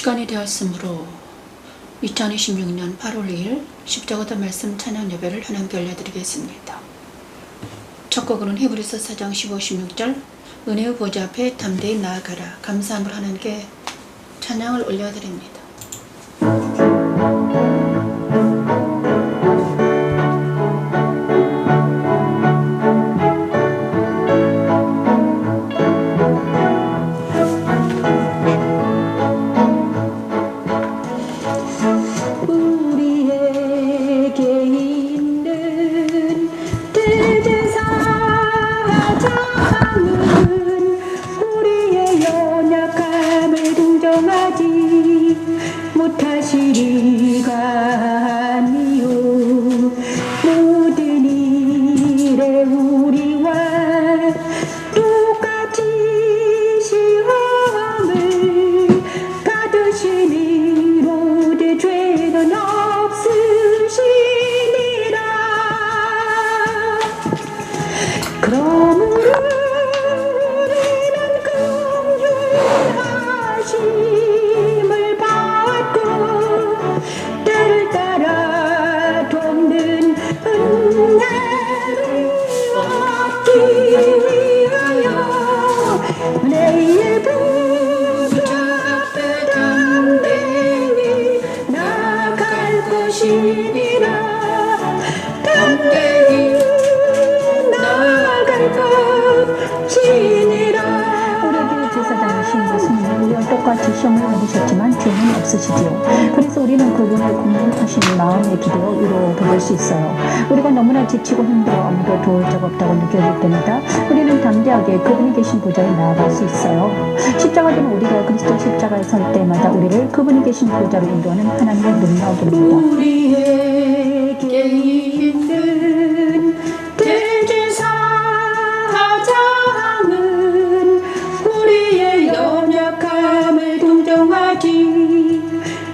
시간이 되었으므로 2026년 8월 2일 십자가도 말씀 찬양 예배를 하나님께 올려드리겠습니다. 첫 곡으로는 히브리서 4장 15, 16절 은혜의 보좌 앞에 담대히 나아가라 감사함을 하나님께 찬양을 올려드립니다. 똑같이 시험을 받으셨지만 죄는 없으시지요. 그래서 우리는 그분의 공급하신 마음의 기도로 이루어볼 수 있어요. 우리가 너무나 지치고 힘들어 아무도 도울 적 없다고 느껴질 때마다 우리는 담대하게 그분이 계신 보좌에 나아갈 수 있어요. 십자가는 우리가 그리스도 십자가에 설 때마다 우리를 그분이 계신 보좌로 인도하는 하나님의 능력입니다. 우리에게 있는 대제사장은 우리의 연약함을 동정하지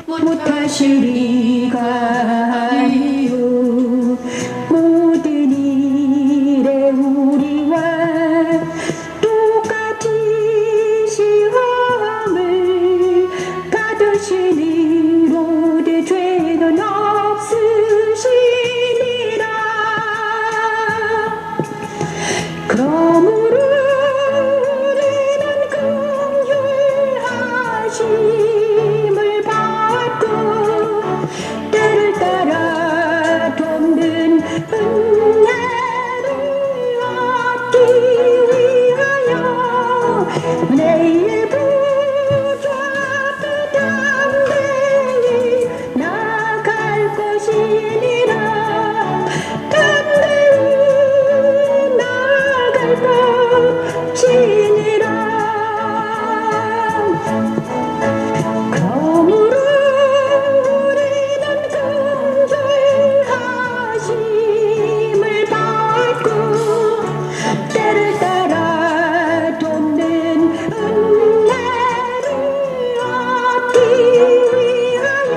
못하시리가요. 모든 일에 우리와 똑같이 시험을 받으시니로되 죄는 없으시니라. 그러므로 우리는 긍휼하심을 받고 때를 따라 돕는 은혜를 얻기 위하여 은혜의 보좌 앞에 담대히 나아갈 것이니라. 담대히 나아갈 것이니라. 그러므로 우리는 긍휼하심을 받고 때를 따라 돕는 은혜를 얻기 위하여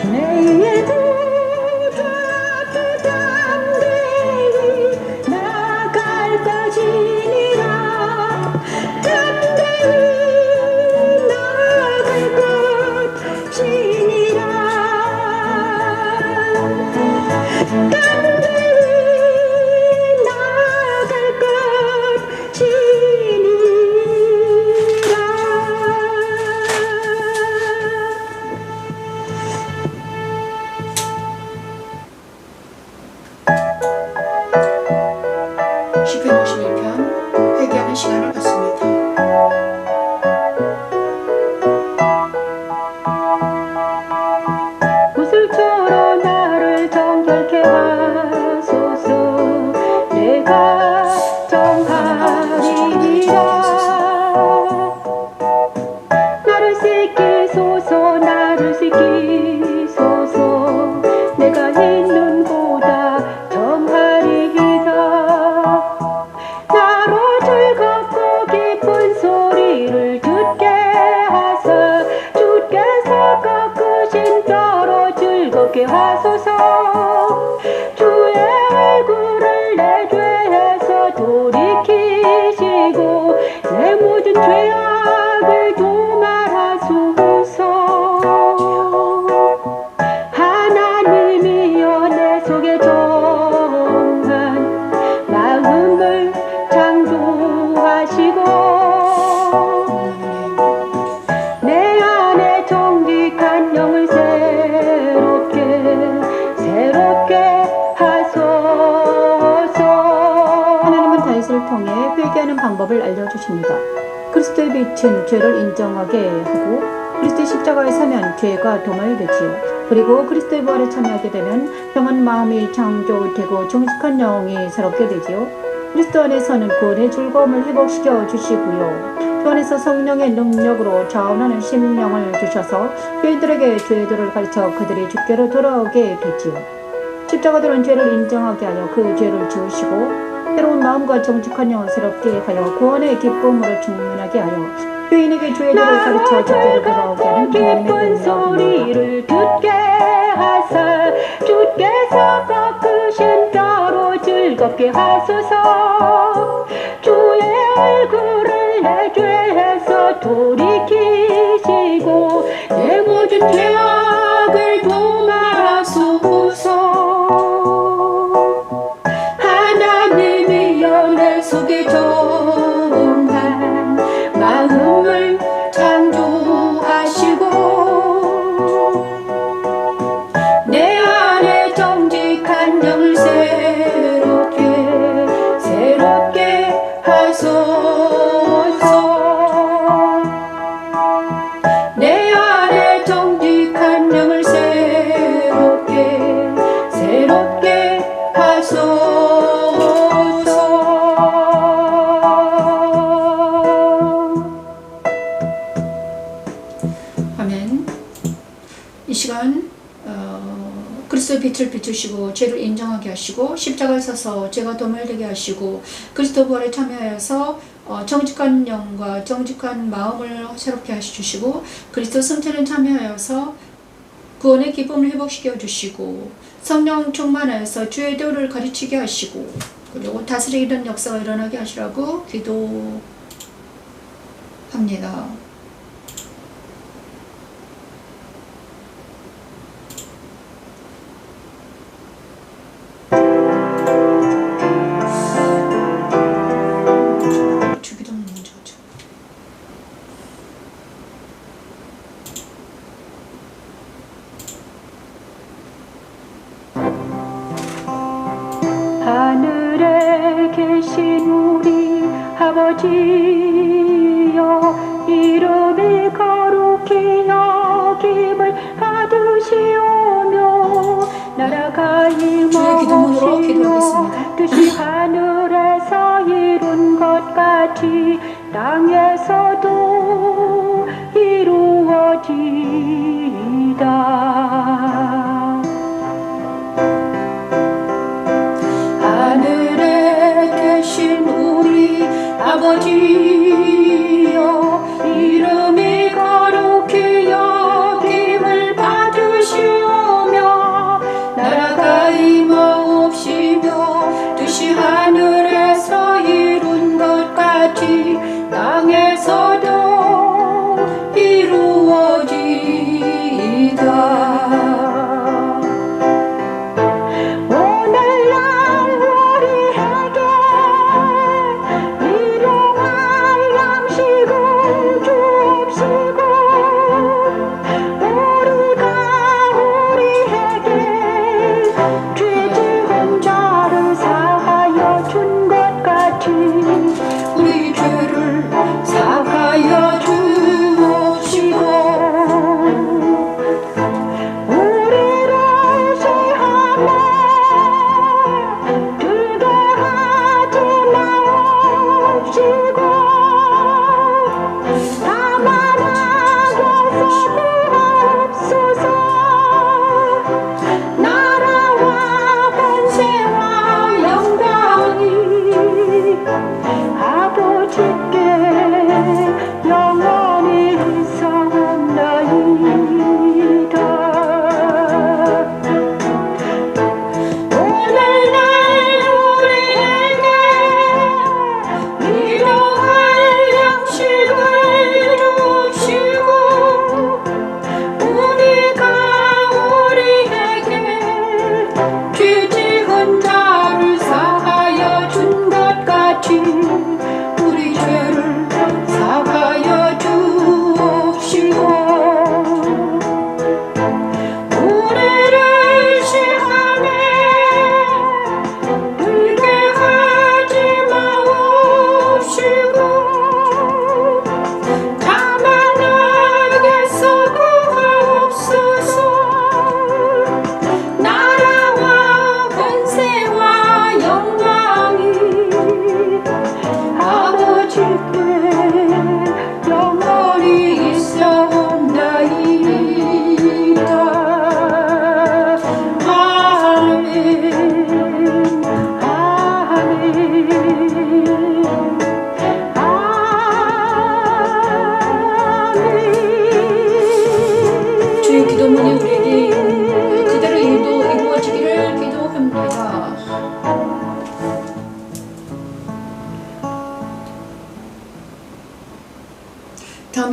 은혜의 보좌 앞에 담대히 나아갈 것이니라. 담대히 나아갈 것이니라. 담대히 나아갈 것이니라. 시편 51편 회개하는 시간을 갖습니다. 구슬처럼 나를 정결케 하소서. 내가 정하리라. 나를 씻기소서. 나를 씻기소서. 내가 있는 곳다 정하리이다. 나로 즐겁고 기쁜 소리를 듣게 하사 주께서 꺾으신 뼈로 즐겁게 하소서. 주의 얼굴을 내 죄에서 돌이키시고 내 모든 죄악을 도말하소서. 방법을 알려주십니다. 그리스도의 빛은 죄를 인정하게 하고 그리스도의 십자가에 서면 죄가 도말되지요. 그리고 그리스도의 부활에 참여하게 되면 평안 마음이 창조되고 정직한 영이 새롭게 되지요. 그리스도 안에서는 구원의 즐거움을 회복시켜 주시고요. 주 안에서 성령의 능력으로 자원하는 심령을 주셔서 죄인들에게 죄들을 가르쳐 그들이 주께로 돌아오게 되지요. 십자가들은 죄를 인정하게 하여 그 죄를 지우시고 새로운 마음과 정직한 영을 새롭게 하여 구원의 기쁨으로 충만하게 하여 죄인에게 죄들을 가르쳐 주께로 돌아오게 하는 기쁜 소리를 듣게 하사 주께서 꺾으신 뼈로 즐겁게 하소서. 주의 얼굴을 내 죄에서 돌이키시고 내 모든 죄악을 도말하소서. 하나님이여 내 속에 정한 마음을 창조하시고 내 안에 정직한 영을 새롭게 하소서. 내 안에 정직한 영을 새롭게 하소서. 아멘. 이 시간 그리스도의 빛을 비추시고 죄를 인정하게 하시고 십자가에 서서 죄가 도말되게 하시고 그리스도 부활에 참여하여서 정직한 영과 정직한 마음을 새롭게 하시주시고 그리스도 승천에 참여하여서 구원의 기쁨을 회복시켜 주시고 성령 충만하여서 주의 도를 가르치게 하시고 그리고 다스리는 역사가 일어나게 하시라고 기도합니다. 주기도 먼저 하죠. 하늘에 계신 우리 아버지여 이름이 거룩히 여김을 받으시오며 나라가 주의 기도문으로 임하옵시며 기도하겠습니다. 뜻이 하늘에서 이룬 것 같이 땅에서도 이루어지이다. 하늘에 계신 우리 아버지여 이름이 거룩히 여김을 받으시오며 나라가 임하옵시며 뜻이 하늘에서 이룬 것 같이 땅에서도 이루어지이다.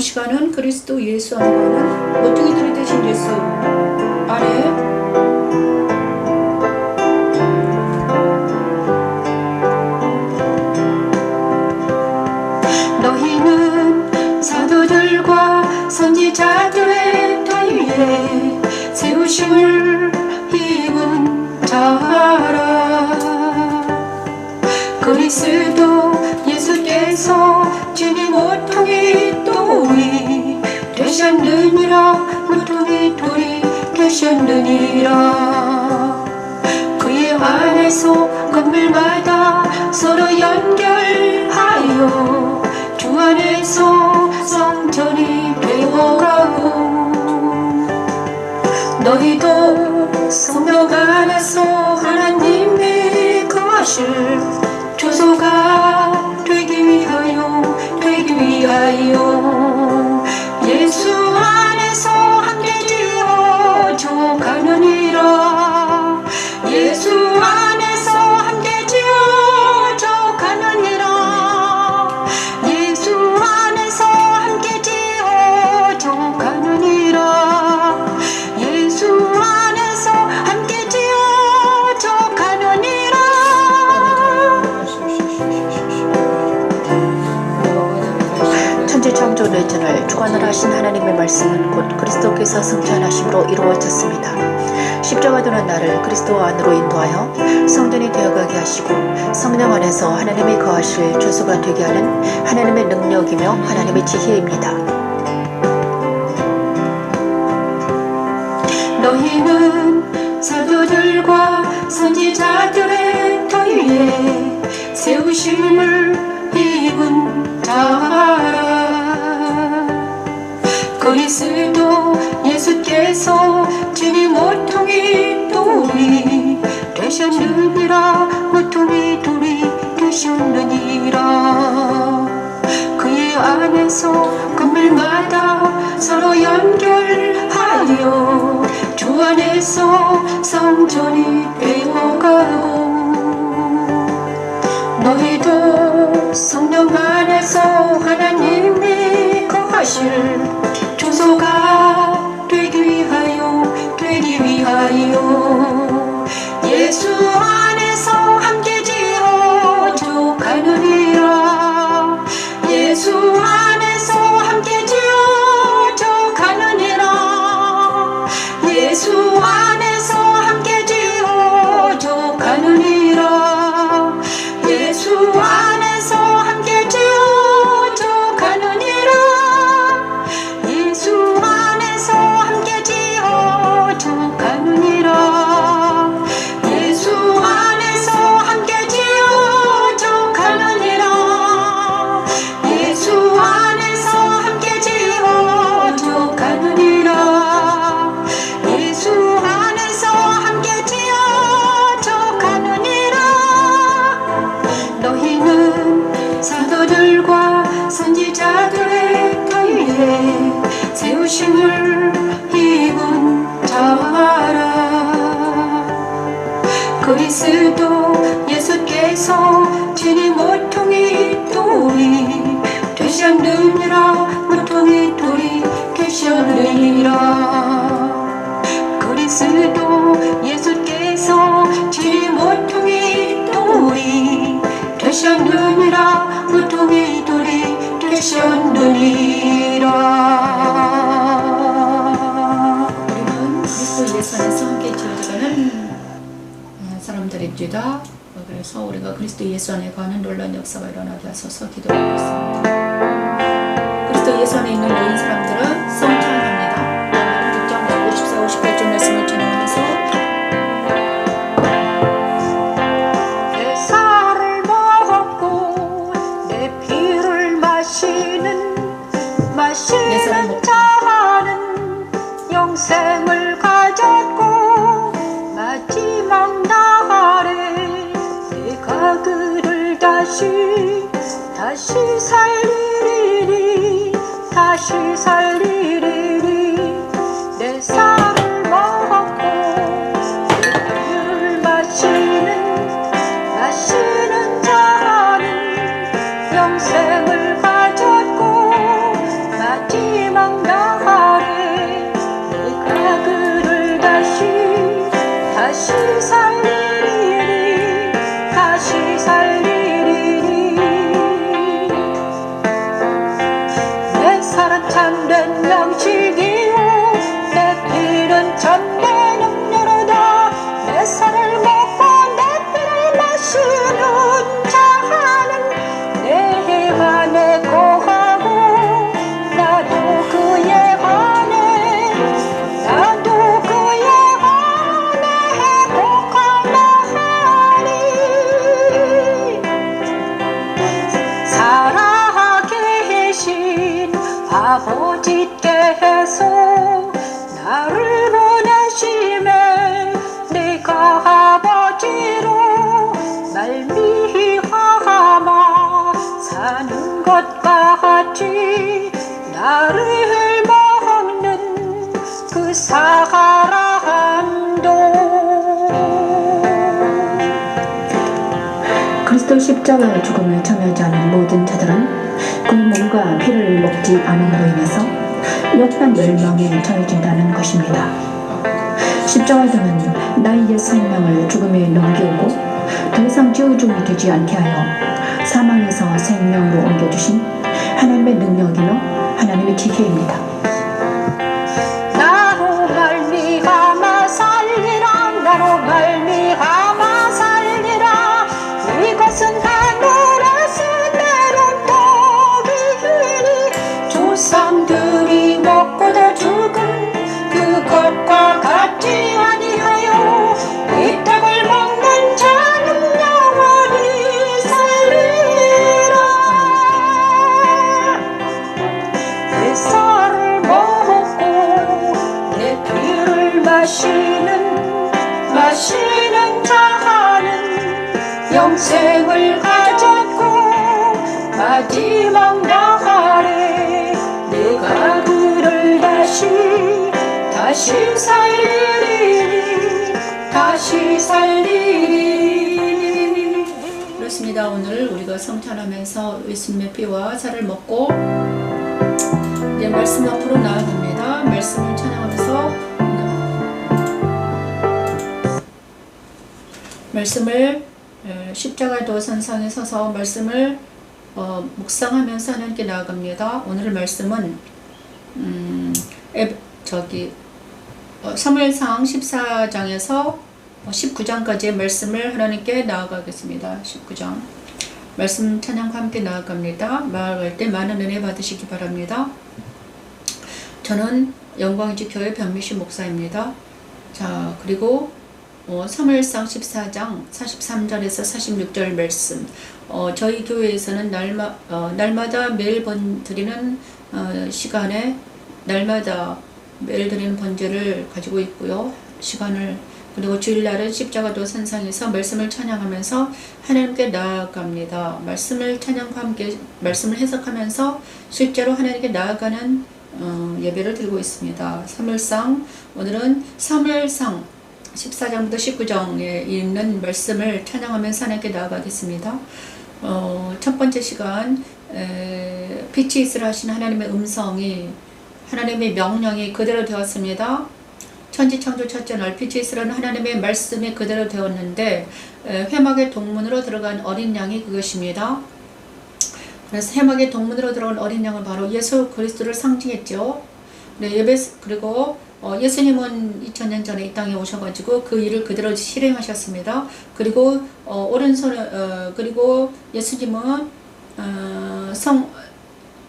시간은 그리스도 예수 안에는 모퉁이들이 되신 예수 안에 너희는 사도들과 선지자들의 터 위에 세우심을 입은 자라. 그리스도 예수께서 주님 모퉁이 돌이 되셨느니라. 모퉁이 돌이 되셨느니라. 그의 안에서 건물마다 서로 연결하여 주 안에서 성전이 되어가고, 너희도 성령 안에서 하나님의 거하실 조소가 되기 위하여 예수 안에서 함께 지어져 가느니라. 예수 안에서 함께 지어져 가느니라. 예수 안에서 함께 지어져 가느니라. 예수 안에서 함께 지어져 가느니라. 천지 창조 내전을 주관을 하신 하나님의 말씀은 곧 그리스도께서 승천하심으로 이루어졌습니다. 십자가 되는 나를 그리스도 안으로 인도하여 성전이 되어가게 하시고 성령 안에서 하나님이 거하실 조소가 되게 하는 하나님의 능력이며 하나님의 지혜입니다. 너희는 사도들과 선지자들의 터 위에 세우심을 입은 자라. 그리스도 예수께서 주님 모퉁이 돌이 되셨느니라. 모퉁이 돌이 되셨느니라. 그의 안에서 건물마다 서로 연결하여 주 안에서 성전이 되어가고, 너희도 성령 안에서 하나님이 거하실 조소가 되기 위하여 예수 안에서 함께 지어져 가느니라. 예수 안에서 함께 지어져 가느니라. 예수 안에서 함께 지어져 가느니라. 예수 안에서 함께 지어져 가느니라. 예수 안에서 함께 지어져 가느니라. 예수 안에서 함께 지어져 가느니라. 예수 안에서 함께 지어져 가느니라. 예수 안에서 함께 지어져 가느니라. 너희는 사도들과 선지자들의 터 위에 세우심을 입은 자라. 그리스도 예수께서 주님 모퉁이 돌이 되셨느니라. 모퉁이 돌이 되셨느니라. 그리스도 예수께서 주님 모퉁이 돌이 되셨느니라. 모퉁이 돌이 되셨느니라. 우리는 그리스도 예수 안에서 함께 지어져가는 사람들입니다. 그래서 우리가 그리스도 예수 안에 거하는 놀라운 역사가 일어나게 하소서 기도하겠습니다. 그리스도 예수 안에 있는 모든 사람들은 성찬합니다. 6장 54, 58절 말씀을 전하면서 내 살을 먹고 내 피를 마시는 자는 영생을 가졌고, 마지막 날에 내가 그를 다시 살리리니. 내 살을 먹고 내 피를 마시는 자는 영생을 가졌고, 마지막 것과 같이 나를 먹는 그 사람도 그리스도 십자가 죽음을 참여하지 않은 모든 자들은 그 몸과 피를 먹지 않음으로 인해서 역한 멸망에 처해진다는 것입니다. 십자가에서는 나의 옛 생명을 죽음에 넘기고 더 이상 저주가 되지 않게 하여 사망에서 생명으로 옮겨주신 하나님의 능력이며 하나님의 지혜입니다. 나로 말미암아 살리라 나로 말미암아 살리라 이것은 하늘에서 내려온 복이니 조상들이 먹고 다 죽은 그것과 같지 아니하여 이 떡을 먹는 자는 영원히 살리라 내 살을 먹고 내 피를 마시는 자는 영생을 가졌고 마지막 날에 내가 그를 다시 살리리. 그렇습니다. 오늘 우리가 성찬하면서 예수님의 피와 살을 먹고 이제 말씀 앞으로 나아갑니다. 말씀을 찬양하면서 말씀을 십자가 도선상에 서서 말씀을 묵상하면서 하나님께 나아갑니다. 오늘 말씀은 사무엘상 14장에서 19장까지의 말씀을 하나님께 나아가겠습니다. 19장 말씀 찬양과 함께 나아갑니다. 나아갈 때 많은 은혜 받으시기 바랍니다. 저는 영광이지 교회 변미신 목사입니다. 자, 그리고 사무엘상 14장 43절에서 46절 말씀. 저희 교회에서는 날마다 매일 드리는 시간에 날마다 매일 드리는 번제를 가지고 있고요. 그리고 주일날은 십자가도 산상에서 말씀을 찬양하면서 하나님께 나아갑니다. 말씀을 찬양과 함께 말씀을 해석하면서 실제로 하나님께 나아가는 예배를 드리고 있습니다. 오늘은 사무엘상 14장부터 19장에 있는 말씀을 찬양하면서 하나님께 나아가겠습니다. 첫 번째 시간 빛이 있으라 하신 하나님의 음성이 하나님의 명령이 그대로 되었습니다. 천지창조 첫째 날 빛이 있으라는 하나님의 말씀이 그대로 되었는데 회막의 동문으로 들어간 어린 양이 그것입니다. 그래서 회막의 동문으로 들어간 어린 양은 바로 예수 그리스도를 상징했죠. 네, 그리고 예수님은 2000년 전에 이 땅에 오셔가지고 그 일을 그대로 실행하셨습니다. 그리고 그리고 예수님은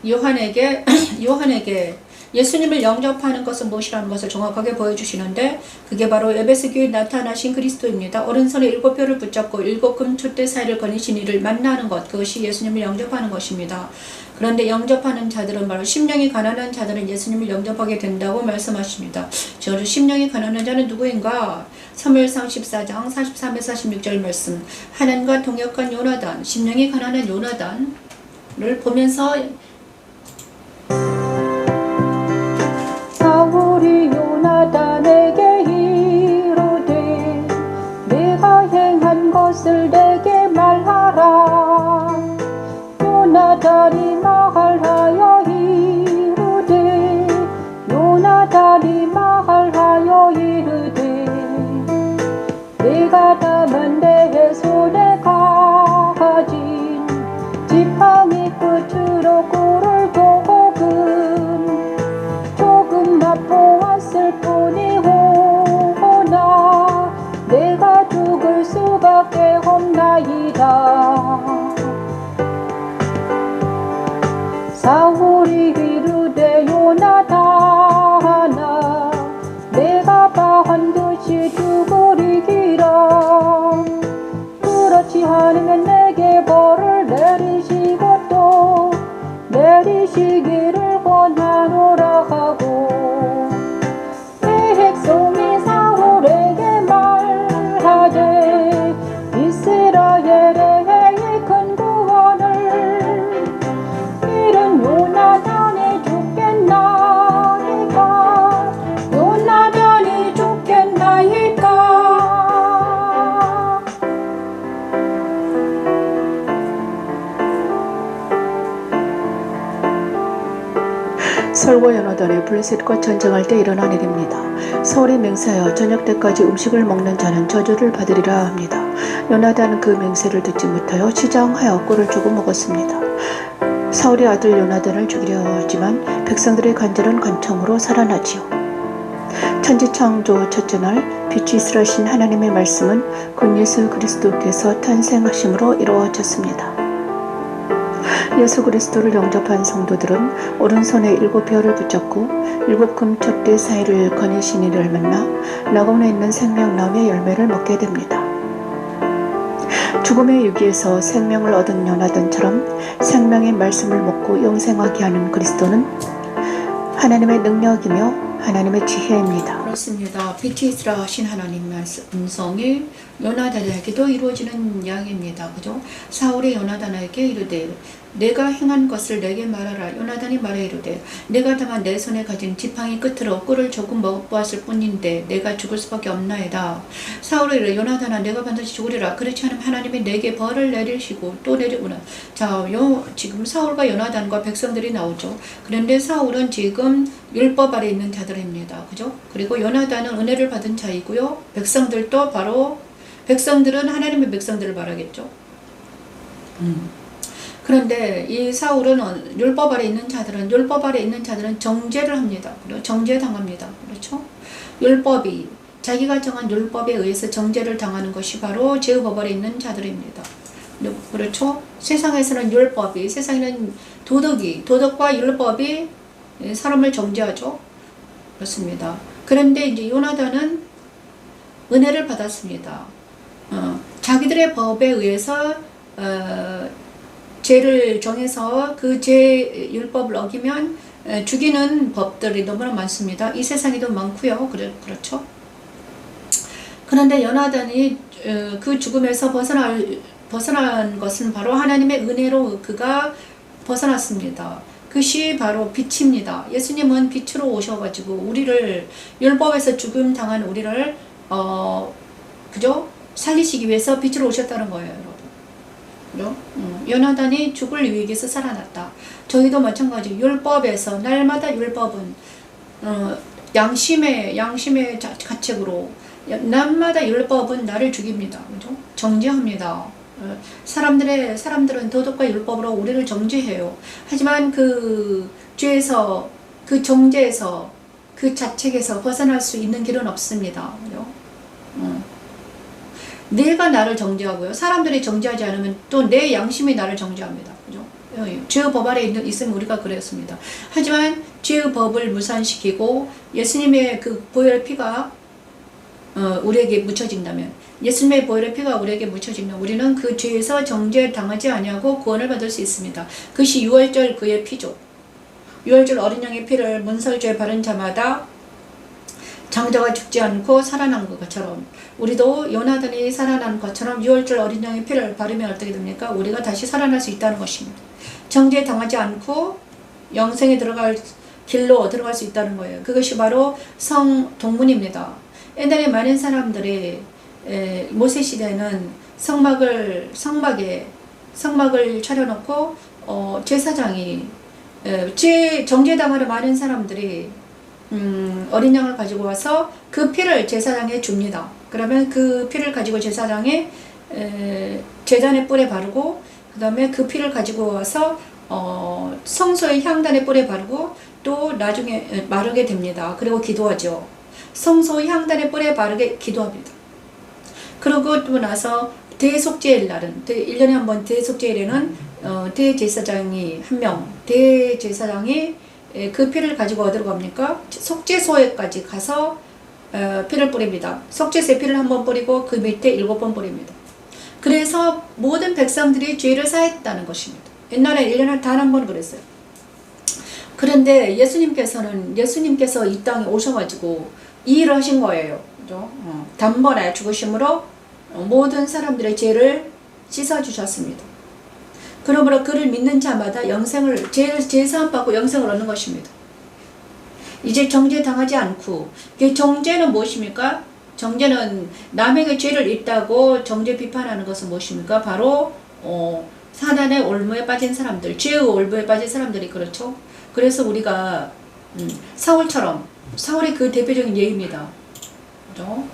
요한에게 예수님을 영접하는 것은 무엇이라는 것을 정확하게 보여주시는데 그게 바로 에베소 교회에 나타나신 그리스도입니다. 오른손에 7뼈를 붙잡고 7금 촛대 사이를 거니신 이를 만나는 것, 그것이 예수님을 영접하는 것입니다. 그런데 영접하는 자들은 바로 심령이 가난한 자들은 예수님을 영접하게 된다고 말씀하십니다. 저 심령이 가난한 자는 누구인가? 사무엘상 14장 43에서 46절 말씀. 하나님과 동역한 요나단, 심령이 가난한 요나단을 보면서 사울이 요나단에게 이르되 내가 행한 것을 내게 말하라. 요나단이 말하여 이르되 내가 담은 내 손에 가진 지팡이 끝으로 꿀을 조금 맛보았을 뿐이오나 내가 죽을 수밖에 없는 서울과 연화단에 블레셋과 전쟁할 때 일어난 일입니다. 서울이 맹세하여 저녁 때까지 음식을 먹는 자는 저주를 받으리라 합니다. 연화단은 그 맹세를 듣지 못하여 시장하여 꿀을 주고 먹었습니다. 사울의 아들 요나단을 죽이려 하지만 백성들의 간절한 간청으로 살아나지요. 천지창조 첫째 날 빛이 있으라신 하나님의 말씀은 곧 예수 그리스도께서 탄생하심으로 이루어졌습니다. 예수 그리스도를 영접한 성도들은 오른손에 7별을 붙잡고 7금 촛대 사이를 거니신 이를 만나 낙원에 있는 생명나무의 열매를 먹게 됩니다. 죽음의 위기에서 생명을 얻은 요나단처럼 생명의 말씀을 먹고 영생하게 하는 그리스도는 하나님의 능력이며 하나님의 지혜입니다. 그렇습니다. 빛이 있으라 하신 하나님 말씀 음성이 요나단에게도 이루어지는 이야기입니다. 그죠? 사울이 요나단에게 이르되 내가 행한 것을 내게 말하라. 요나단이 말해 이르되 내가 다만 내 손에 가진 지팡이 끝으로 꿀을 조금 먹어보았을 뿐인데 내가 죽을 수밖에 없나이다. 사울이 이르되 요나단아 내가 반드시 죽으리라. 그렇지 않으면 하나님이 내게 벌을 내리시고 또 내리구나. 자, 지금 사울과 요나단과 백성들이 나오죠. 그런데 사울은 지금 율법 아래 있는 자들입니다. 그죠? 그리고 요나단은 은혜를 받은 자이고요. 백성들도 바로 백성들은 하나님의 백성들을 말하겠죠. 그런데 이 사울은 율법 아래 있는 자들은 정죄를 합니다. 정죄당합니다. 그렇죠? 율법이 자기가 정한 율법에 의해서 정죄를 당하는 것이 바로 죄의 법 아래 있는 자들입니다. 그렇죠? 세상에서는 세상에는 도덕과 율법이 사람을 정죄하죠. 그렇습니다. 그런데 이제 요나단은 은혜를 받았습니다. 자기들의 법에 의해서 죄를 정해서 그 죄 율법을 어기면 죽이는 법들이 너무나 많습니다. 이 세상에도 많고요. 그렇죠. 그런데 요나단이 그 죽음에서 벗어난 것은 바로 하나님의 은혜로 그가 벗어났습니다. 그것이 바로 빛입니다. 예수님은 빛으로 오셔가지고 우리를 율법에서 죽음 당한 우리를 그죠? 살리시기 위해서 빛으로 오셨다는 거예요, 여러분. 요나단이 죽을 위기에서 살아났다. 저희도 마찬가지. 율법에서 날마다 율법은 양심의 가책으로 날마다 율법은 나를 죽입니다. 그죠? 정죄합니다. 사람들은 도덕과 율법으로 우리를 정죄해요. 하지만 그 죄에서, 그 정죄에서, 그 자책에서 벗어날 수 있는 길은 없습니다. 그죠? 내가 나를 정죄하고요. 사람들이 정죄하지 않으면 또 내 양심이 나를 정죄합니다. 그죠? 죄의 법 아래 있으면 우리가 그랬습니다. 하지만 죄의 법을 무산시키고 예수님의 그 보혈의 피가 우리에게 묻혀진다면, 예수님의 보혈의 피가 우리에게 묻혀지면 우리는 그 죄에서 정죄 당하지 아니하고 구원을 받을 수 있습니다. 그것이 유월절 그의 피죠. 유월절 어린 양의 피를 문설주에 바른 자마다 장자가 죽지 않고 살아난 것처럼 우리도 요나단이 살아난 것처럼 유월절 어린 양의 피를 바르면 어떻게 됩니까? 우리가 다시 살아날 수 있다는 것입니다. 정죄 당하지 않고 영생에 들어갈 길로 들어갈 수 있다는 거예요. 그것이 바로 성동문입니다. 옛날에 많은 사람들이 모세 시대는 성막을 차려놓고 제사장이 정죄당하러 많은 사람들이 어린 양을 가지고 와서 그 피를 제사장에 줍니다. 그러면 그 피를 가지고 제사장이 제단의 뿔에 바르고 그 다음에 그 피를 가지고 와서 성소의 향단의 뿔에 바르고 또 나중에 마르게 됩니다. 그리고 기도하죠. 성소 향단의 뿔에 바르게 기도합니다. 그러고 또 나서 대속죄일 날은 1년에 한 번 대속죄일에는 대제사장이 한 명, 대제사장이 그 피를 가지고 어디로 갑니까? 속죄소에까지 가서 피를 뿌립니다. 속죄소에 피를 한 번 뿌리고 그 밑에 7번 뿌립니다. 그래서 모든 백성들이 죄를 사했다는 것입니다. 옛날에 1년에 단 한 번 그랬어요. 그런데 예수님께서 이 땅에 오셔가지고 이 일을 하신 거예요. 그죠? 단번에 죽으심으로 모든 사람들의 죄를 씻어주셨습니다. 그러므로 그를 믿는 자마다 영생을, 죄 사함 받고 영생을 얻는 것입니다. 이제 정죄 당하지 않고, 정죄는 무엇입니까? 정죄는 남에게 죄를 있다고 정죄 비판하는 것은 무엇입니까? 바로 사단의 올무에 빠진 사람들, 죄의 올무에 빠진 사람들이 그렇죠. 그래서 우리가 사울처럼, 사울의 그 대표적인 예입니다. 그죠?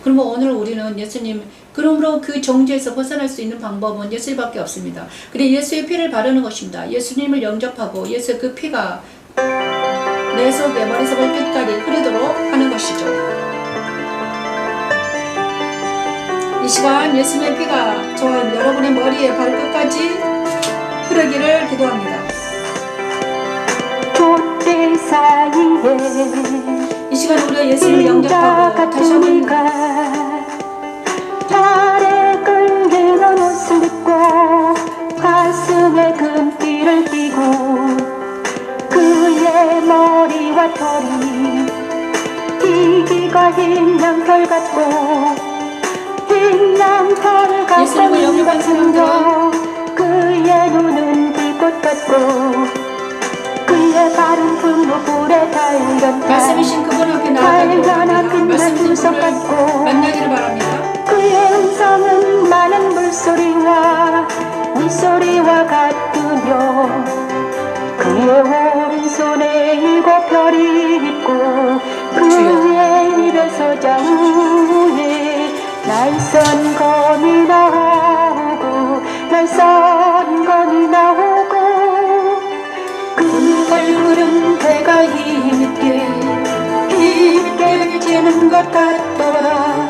그러면 오늘 우리는 예수님, 그러므로 그 정죄에서 벗어날 수 있는 방법은 예수밖에 없습니다. 그래 예수의 피를 바르는 것입니다. 예수님을 영접하고 예수의 그 피가 내 속에 머리에서 발끝까지 흐르도록 하는 것이죠. 이 시간 예수님의 피가 저와 여러분의 머리에 발끝까지 흐르기를 기도합니다. 촛대 사이에 이 시간 우리가 예수님을 영접하고 다시 한번 발에 끌리는 옷을 입고 가슴에 금띠를 띠고 그의 머리와 털이 이기가 흰 양털 같고 흰 양털 같고 예수님을 영접한 사람들은 그의 눈은 불꽃 같고 그의 발은 분노불에 달렸다 말씀이신 그분 앞에 나아가기를 바랍니다. 말씀이신 그분을 만나기를 바랍니다. 그의 음성은 많은 물소리와 물소리와 같으며 그의 오른손에 7별이 있고 그의 입에서 장우에 날선 검이 나오고 날선 검이 나오고 그 얼굴은 해가 힘있게 비치는 것 같더라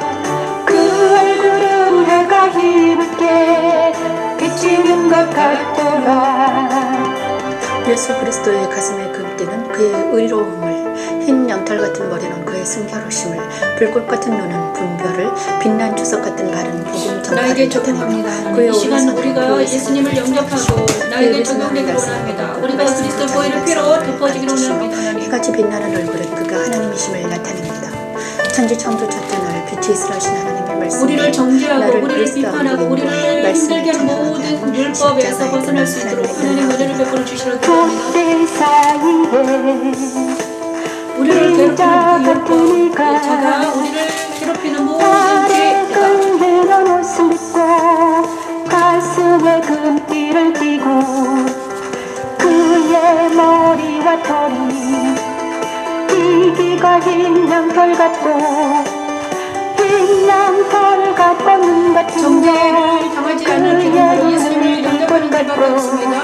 그 얼굴은 해가 힘있게 비치는 것 같더라 예수 그리스도의 가슴에 금띠는 그의 의로움을, 흰 양털 같은 머리는 그의 순결하심을, 불꽃 같은 눈은 분별을, 빛난 주석 같은 발은 복음 전파를 나에게 적용합니다. 이 시간 우리가 예수님을 영접하고 나에게 적용되기를 원합니다. 우리가 그리스도 보혈의 피로 덮어지기를 원합니다. 해같이 빛나는 얼굴은 그가 하나님이심을 나타냅니다. 천지 창조 첫째 날 빛이 있으라 하신 하나님의 말씀 우리를 정죄하고 우리를 비판하고 우리를 힘들게 하는 모든 율법에서 벗어날 수 있도록 하나님 은혜를 베풀어 주시라고 기도합니다. 촛대 사이에 우리를 괴롭히는 그 율법, 자가 우리를 괴롭히는 모든 죄가 끌리는 옷을 입고 가슴에 금띠를 띠고 그의 머리와 털이 이기가 흰 양털 같고 흰 양털 같고 눈 같은 정죄를 당하지 않는 기름으로 예수님을 영접하는 자밖에 없습니다.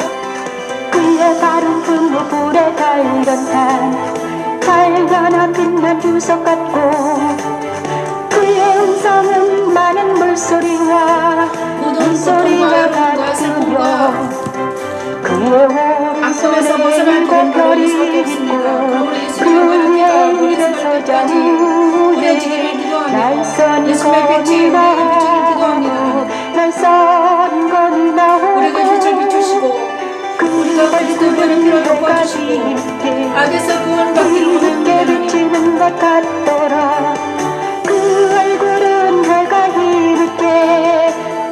그의 발은 분노불에 달렸다 달려나 빛난 주석 같고 그의 음성은 많은 물소리와 모든 물소리와 고통과 슬픔과 같으며 그의 아픔에서 오른손에 벗어날 길은 바로 예수밖에 없습니다. 그러므로 예수님의 머리에서 발끝까지 뿌려지기를 기도합니다. 날선 예수님의 빛이 우리에게 비추기를 기도합니다. 날선 검이 나오고 우리에게 빛을 비추시고 우리가 그리스도의 피로 덮어주시고 악에서 구원받기를 원합니다. 하나님. 비치는 것 같더라 그 얼굴은 해가 힘있게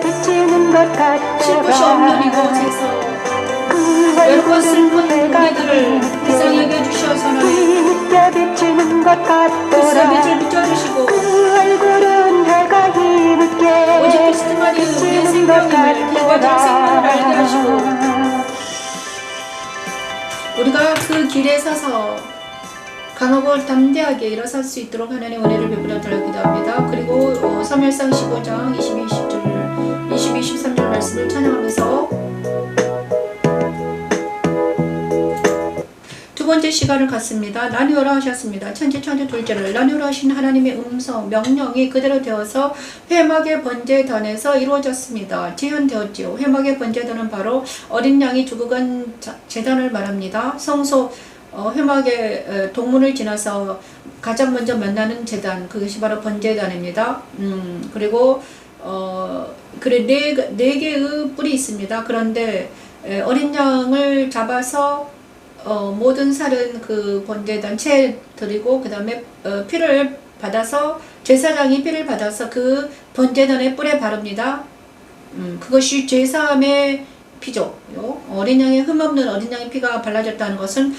비치는 것 쉴 곳이 없는 같더라 이곳에서 그 외롭고 슬픈 얼굴은 해가 우리들을 불쌍히 여겨 주셔서 하나님 힘있게 비치는 것 그리스도의 빛을 같더라 비춰주시고 그 얼굴은 해가 힘있게 오직 그리스도만이 우리의 비치는 것 생명임을 길과 길 생명을 알게 하시고 같더라 우리가 그 길에 서서 강하고 담대하게 일어설 수 있도록 하나님 은혜를 베풀어 달라고 기도합니다. 그리고 사무엘상 15장 22, 20절, 22, 23절 말씀을 찬양하면서 두 번째 시간을 갖습니다. 나누어라 하셨습니다. 천지 둘째를 나누어라 하신 하나님의 음성, 명령이 그대로 되어서 회막의 번제단에서 이루어졌습니다. 재현되었지요. 회막의 번제단은 바로 어린 양이 죽어간 제단을 말합니다. 성소 회막의 동문을 지나서 가장 먼저 만나는 제단, 그것이 바로 번제단입니다. 그리고 그래 네 개의 뿔이 있습니다. 그런데 어린 양을 잡아서 모든 살은 그 번제단 채에 드리고 그 다음에 피를 받아서 제사장이 피를 받아서 그 번제단의 뿔에 바릅니다. 그것이 죄사함의 피죠. 어린 양의 흠없는 어린 양의 피가 발라졌다는 것은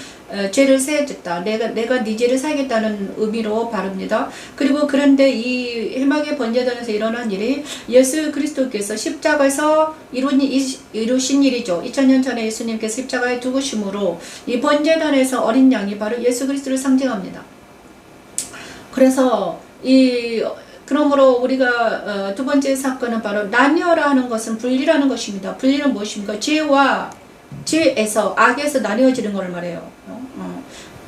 죄를 사해줬다. 내가 네 죄를 사하겠다는 의미로 바릅니다. 그리고 그런데 이 해막의 번제단에서 일어난 일이 예수 그리스도께서 십자가에서 이루신 일이죠. 2000년 전에 예수님께서 십자가에 죽으심으로 이 번제단에서 어린 양이 바로 예수 그리스도를 상징합니다. 그래서 그러므로 우리가 두 번째 사건은 바로 나뉘어라는 것은 분리라는 것입니다. 분리는 무엇입니까? 죄에서 악에서 나뉘어지는 것을 말해요.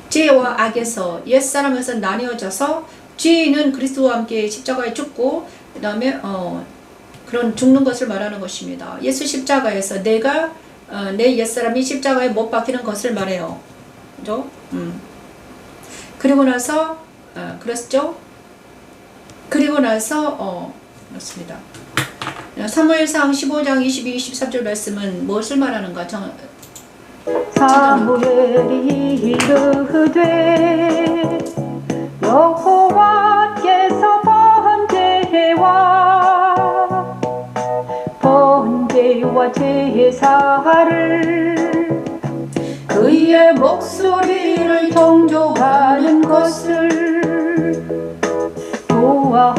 죄와 악에서 옛사람에서 나뉘어져서 죄는 그리스도와 함께 십자가에 죽고 그 다음에 그런 죽는 것을 말하는 것입니다. 예수 십자가에서 내 옛사람이 십자가에 못 박히는 것을 말해요. 그죠? 그리고 나서 그렇죠? 그리고 나서 그렇습니다. 사무엘상 15장 22, 23절 말씀은 무엇을 말하는가? 사무엘이 이르되 여호와께서 번제와 제사를 그의 목소리를 정죄하는 것을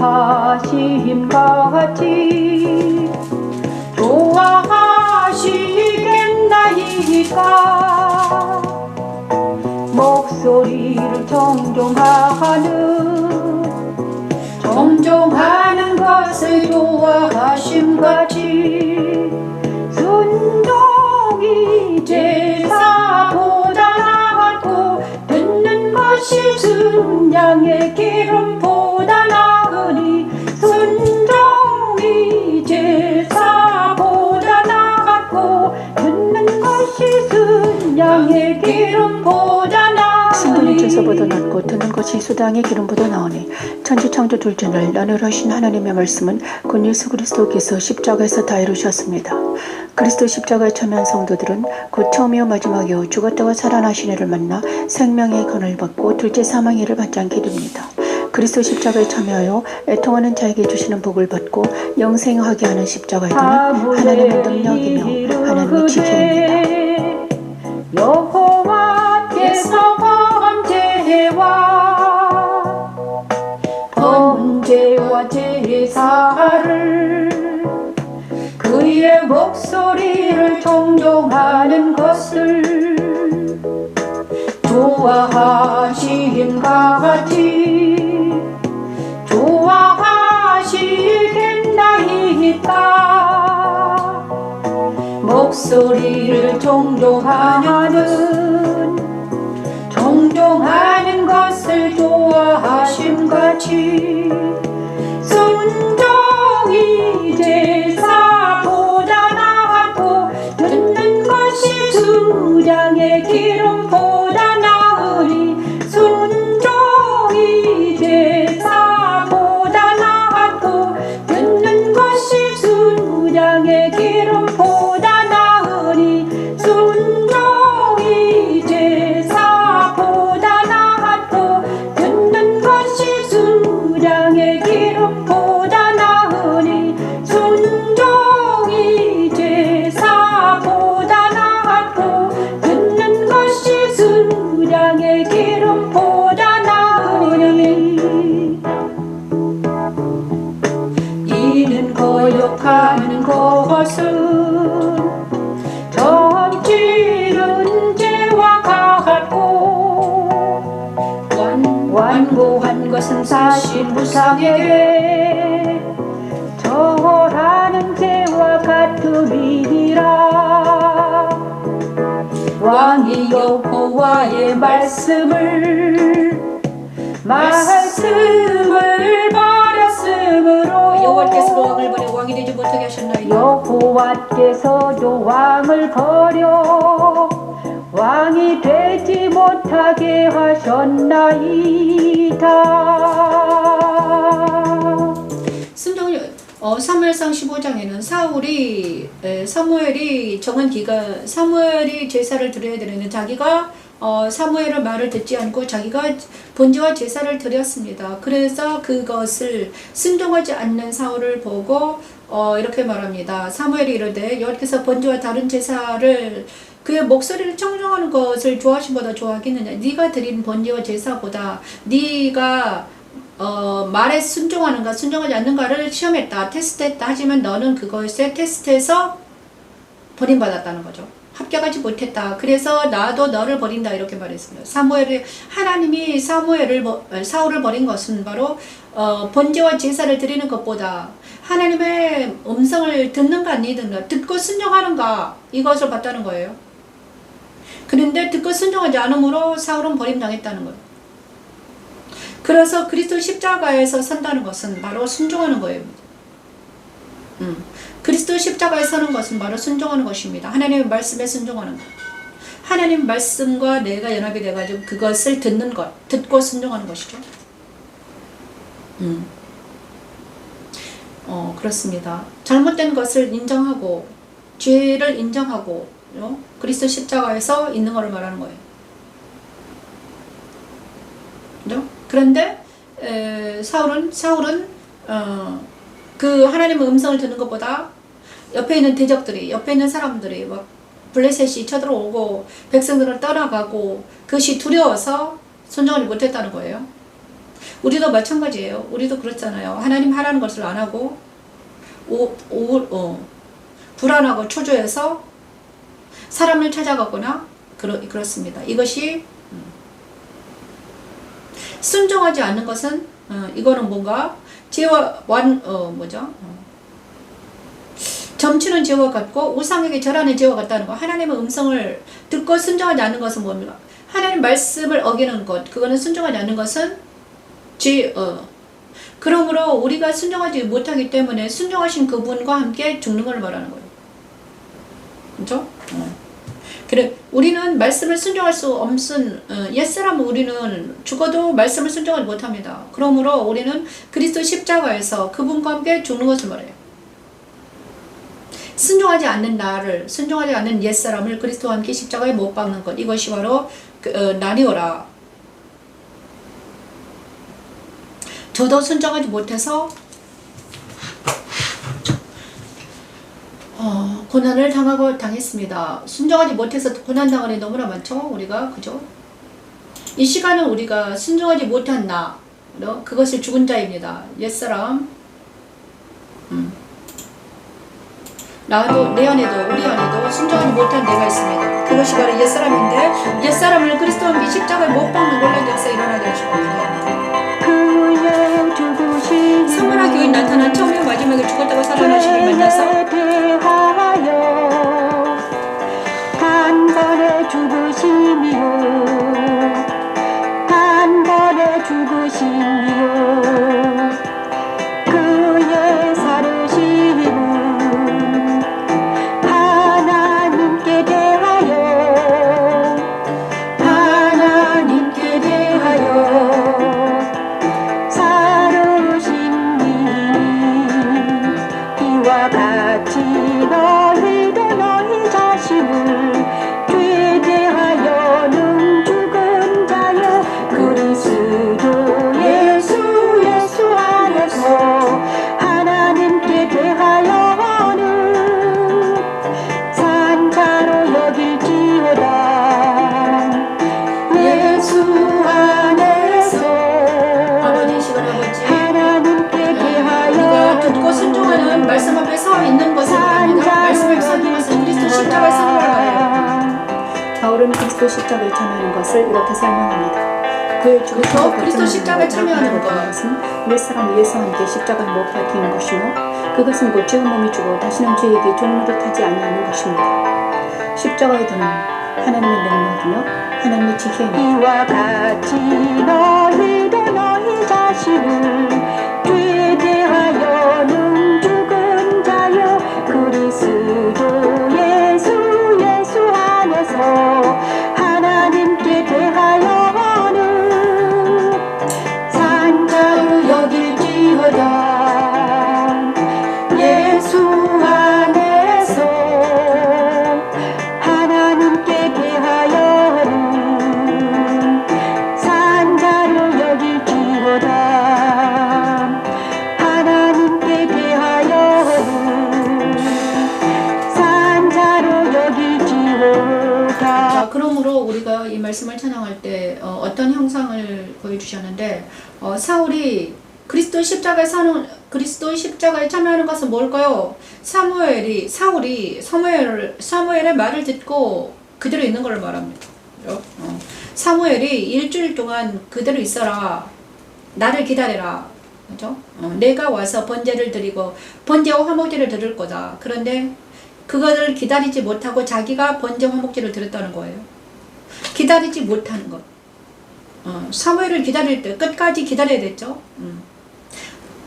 좋아하심과 같이 좋아하시겠나이까. 목소리를 정종하는 것을 좋아하심같이 순종이 제사보다 나았고 듣는 것이 순양의 기름보다 나으니 순종이 제사보다 나았고 듣는 것이 순양의 기름보다 순종이 나으니 제사보다 낫고 듣는 것이 수당의 기름보다 나오니 천지창조 둘째를 나누러신 하나님의 말씀은 곧 예수 그리스도께서 십자가에서 다 이루셨습니다. 그리스도 십자가에 참여한 성도들은 곧 처음이요 마지막이요 죽었다가 살아나신 이를 만나 생명의 건을 받고 둘째 사망의 일을 받지 않게 됩니다. 그리스도 십자가에 참여하여 애통하는 자에게 주시는 복을 받고 영생하게 하는 십자가이든 하나님의 능력이며 하나님의 지혜입니다. 여호와께서 번제와 제사를 그의 목소리를 정종하는 것을 좋아하심과 같이 좋아하시겠나이까. 목소리를 정종하는 것을 좋아하심같이 순종이 제사보다 나았고 듣는 것이 수량의 기름보다 나으니 순종이 제사보다 나았고 듣는 것이 수량의 기름보다 나으니 순종이 제사보다 나았고 듣는 것이 수량의 기름보다 나으니 순종이 제사보다 나았고 듣는 것이 수량의 기름보다 나으니 이는 거역하는 것은 점치는 죄와 같고 완고한 것은 사실 무상에게 절하는 죄와 같음이니라. 왕이 여호와의 말씀을 버렸으므로 여호와께서 왕을 버려 왕이 되지 못하게 하셨나이다. 여호와께서도 왕을 버려 왕이 되지 못하게 하셨나이다. 사무엘상 15장에는 사무엘이 정한 기간, 사무엘이 제사를 드려야 되는데 자기가 사무엘의 말을 듣지 않고 자기가 번제와 제사를 드렸습니다. 그래서 그것을 순종하지 않는 사울을 보고 이렇게 말합니다. 사무엘이 이르되 여호와께서 번제와 다른 제사를 그의 목소리를 청종하는 것을 좋아하심보다 좋아하겠느냐. 네가 드린 번제와 제사보다 네가 말에 순종하는가 순종하지 않는가를 시험했다. 테스트했다. 하지만 너는 그것에 테스트해서 버림받았다는 거죠. 합격하지 못했다. 그래서 나도 너를 버린다. 이렇게 말했습니다. 하나님이 사울을 버린 것은 바로 번제와 제사를 드리는 것보다 하나님의 음성을 듣는가 안 듣는가, 듣고 순종하는가, 이것을 봤다는 거예요. 그런데 듣고 순종하지 않으므로 사울은 버림당했다는 거예요. 그래서 그리스도 십자가에서 선다는 것은 바로 순종하는 거예요. 그리스도 십자가에 서는 것은 바로 순종하는 것입니다. 하나님의 말씀에 순종하는 것. 하나님 말씀과 내가 연합이 돼가지고 그것을 듣는 것, 듣고 순종하는 것이죠. 그렇습니다. 잘못된 것을 인정하고, 죄를 인정하고, 그리스도 십자가에서 있는 것을 말하는 거예요. 그죠? 그런데 사울은 그 하나님의 음성을 듣는 것보다 옆에 있는 대적들이, 옆에 있는 사람들이 막 블레셋이 쳐들어오고 백성들을 떠나가고 그것이 두려워서 순종을 못했다는 거예요. 우리도 마찬가지예요. 우리도 그렇잖아요. 하나님 하라는 것을 안 하고 불안하고 초조해서 사람을 찾아가거나 그렇습니다. 이것이 순종하지 않는 것은 이거는 뭔가 죄와 점치는 죄와 같고 우상에게 절하는 죄와 같다는 거. 하나님의 음성을 듣고 순종하지 않는 것은 뭡니까? 하나님 말씀을 어기는 것, 그거는 순종하지 않는 것은 죄. 그러므로 우리가 순종하지 못하기 때문에 순종하신 그분과 함께 죽는 걸 말하는 거예요. 그렇죠? 그래, 우리는 말씀을 순종할 수 없은 옛사람은 우리는 죽어도 말씀을 순종하지 못합니다. 그러므로 우리는 그리스도 십자가에서 그분과 함께 죽는 것을 말해요. 순종하지 않는 나를, 순종하지 않는 옛사람을 그리스도와 함께 십자가에 못 박는 것, 이것이 바로 나뉘어라. 저도 순종하지 못해서 고난을 당했습니다. 순종하지 못해서 고난당하는 게 너무나 많죠. 우리가, 그죠? 이 시간은 우리가 순종하지 못한 나, 그것을 죽은 자입니다. 옛사람. 나도, 내 안에도, 우리 안에도 순종하지 못한 내가 있습니다. 그것이 바로 옛사람인데, 옛사람을 그리스도와 함께 십자가에 못 박는 놀라운 역사가 일어나게 하시고 기도합니다. 성만화 교인 나타난 처음에 마지막에 죽었다가 살아나시길 만나서 단번에 죽으심이요, 단번에 죽으심이요, 그의 살으심은 하나님께 대하여, 하나님께 대하여 살으심이 이와 같이 너희도 너희 자신을 죄에 대하여는 죽은 자여 그리스도 예수 안에서 하나님께 대하여는 산자로 여길지어다. 예수 안에서 아버지이시고 아버지, 하나님께 대하여 우리가 듣고 순종하는 말씀 앞에 서 있는 것을 말합니다. 말씀 앞에 서 있는 것은 그리스도 십자가에 서는 거예요. 바울은 그리스도 십자가에 참여하는 것을 이렇게 설명합니다. 그의 죽은 그렇죠? 그리스도 십자가에 참여하는 것. 것은 옛사람 예수와 함께 십자가에 못 박히는 것이며, 그것은 곧 죄의 몸이 죽어 다시는 죄에게 종노릇하지 아니하는 것입니다. 십자가에 드는 하나님의 능력이며 하나님의 지혜입니다. 이와 같이 너희도 너희 자신을 죄에 대하여는 죽은 자여 그리스도 예수 안에서 하나님께 대하여는 산자로 여길지어다. 예수 안에서 하나님께 대하여는 말씀을 찬양할 때 어떤 형상을 보여주셨는데 사울이 그리스도 십자가에 참여하는 것은 뭘까요? 사울이 사무엘의 말을 듣고 그대로 있는 걸 말합니다. 그렇죠? 사무엘이 일주일 동안 그대로 있어라. 나를 기다려라. 그렇죠? 내가 와서 번제를 드리고 번제와 화목제를 드릴 거다. 그런데 그것을 기다리지 못하고 자기가 번제 화목제를 드렸다는 거예요. 기다리지 못하는 것. 사무엘을 기다릴 때 끝까지 기다려야 됐죠.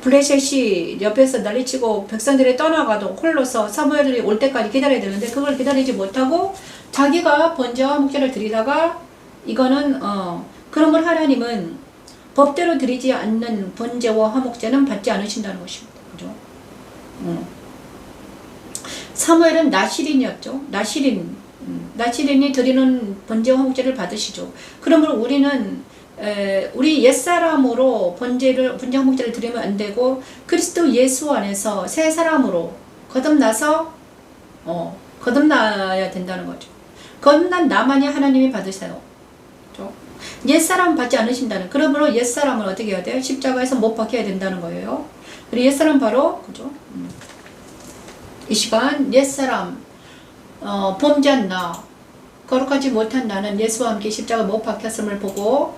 블레셋이 옆에서 난리치고 백성들이 떠나가도 홀로서 사무엘이 올 때까지 기다려야 되는데 그걸 기다리지 못하고 자기가 번제와 화목제를 드리다가 이거는 그러면 하나님은 법대로 드리지 않는 번제와 화목제는 받지 않으신다는 것입니다. 그죠? 사무엘은 나실인이었죠. 나실인이 드리는 번제와 화목제를 받으시죠. 그러므로 우리는 우리 옛사람으로 번제와 화목제를 드리면 안 되고 그리스도 예수 안에서 새 사람으로 거듭나야 된다는 거죠. 거듭난 나만이 하나님이 받으세요. 그렇죠? 옛사람 받지 않으신다는. 그러므로 옛사람을 어떻게 해야 돼요? 십자가에서 못 박혀야 된다는 거예요. 그리고 옛사람 바로 그죠? 이 시간 옛사람 범죄한 나, 거룩하지 못한 나는 예수와 함께 십자가 못 박혔음을 보고,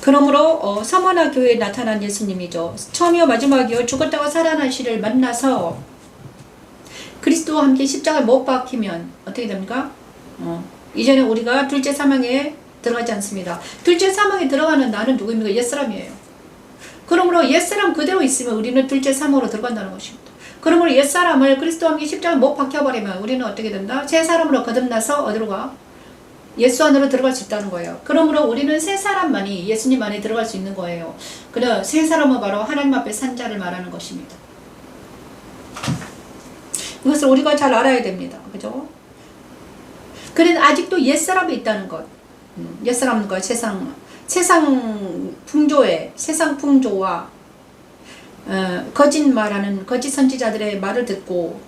그러므로 서머나 교회에 나타난 예수님이죠. 처음이요 마지막이요 죽었다가 살아나시를 만나서 그리스도와 함께 십자가에 못 박히면 어떻게 됩니까? 이전에 우리가 둘째 사망에 들어가지 않습니다. 둘째 사망에 들어가는 나는 누구입니까? 옛사람이에요. 그러므로 옛사람 그대로 있으면 우리는 둘째 사망으로 들어간다는 것입니다. 그러므로 옛사람을 그리스도와 함께 십자가에 못 박혀버리면 우리는 어떻게 된다? 새 사람으로 거듭나서 어디로 가? 예수 안으로 들어갈 수 있다는 거예요. 그러므로 우리는 새 사람만이 예수님 안에 들어갈 수 있는 거예요. 그래, 새 사람은 바로 하나님 앞에 산 자를 말하는 것입니다. 이것을 우리가 잘 알아야 됩니다. 그죠? 그래도 아직도 옛사람이 있다는 것. 옛사람과 세상 풍조와 거짓말하는 거짓 선지자들의 말을 듣고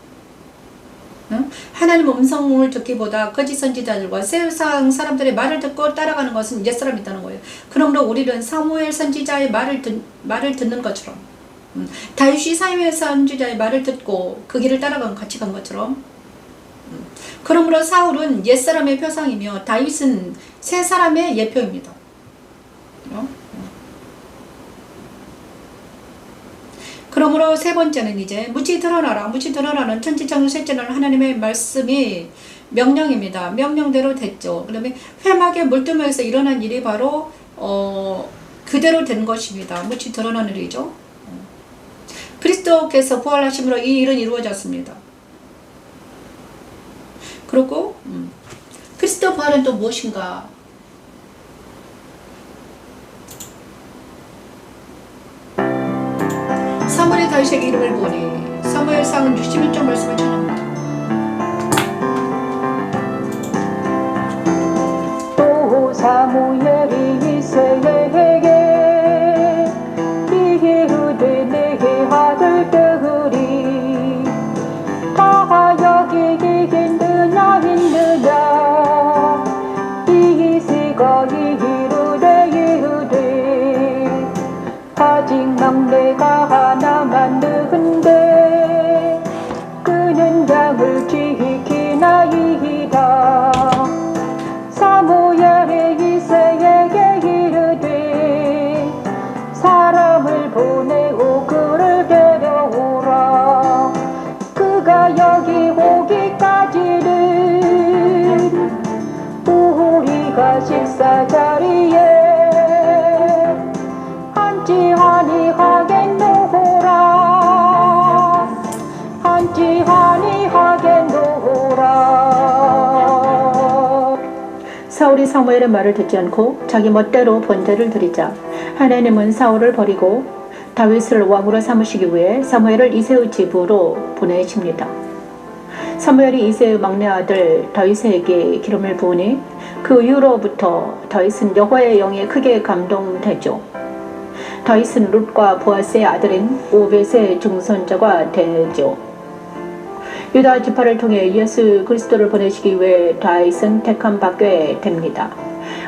하나님 음성을 듣기보다 거짓 선지자들과 세상 사람들의 말을 듣고 따라가는 것은 옛사람이 있다는 거예요. 그러므로 우리는 사무엘 선지자의 말을 듣는 것처럼, 다윗이 사무엘 선지자의 말을 듣고 그 길을 같이 간 것처럼, 그러므로 사울은 옛사람의 표상이며 다윗은 새 사람의 예표입니다. 그러므로 세 번째는 이제 무지 드러나라. 무지 드러나는 천지창조 셋째는 하나님의 말씀이 명령입니다. 명령대로 됐죠. 그다음에 회막의 물두멍에서 일어난 일이 바로 그대로 된 것입니다. 무지 드러나는 일이죠. 그리스도께서 부활하심으로 이 일은 이루어졌습니다. 그리고 그리스도 부활은 또 무엇인가? 사무엘의 다윗에게 이름을 보니 사무엘상 61장 말씀을 전합니다. 또 사무엘이 이새에게 이르되 내 아들들이 다 여기 있느냐 이새가 이르되 아직 막내가 하나만 는데 그는 양을 지키나이다. 사무엘이 이새에게 이르되 사람을 보내고 그를 데려오라. 그가 여기 오기까지는 우리가 식사 자리에 앉지하니 하겠노라. 사울이 사무엘의 말을 듣지 않고 자기 멋대로 번제를 드리자 하나님은 사울을 버리고 다윗을 왕으로 삼으시기 위해 사무엘을 이새의 집으로 보내십니다. 사무엘이 이새의 막내 아들 다윗에게 기름을 부으니 그 이후로부터 다윗은 여호와의 영에 크게 감동되죠. 다윗은 룻과 보아스의 아들인 오벳의 증손자가 되죠. 유다 지파를 통해 예수 그리스도를 보내시기 위해 다윗은 택함 받게 됩니다.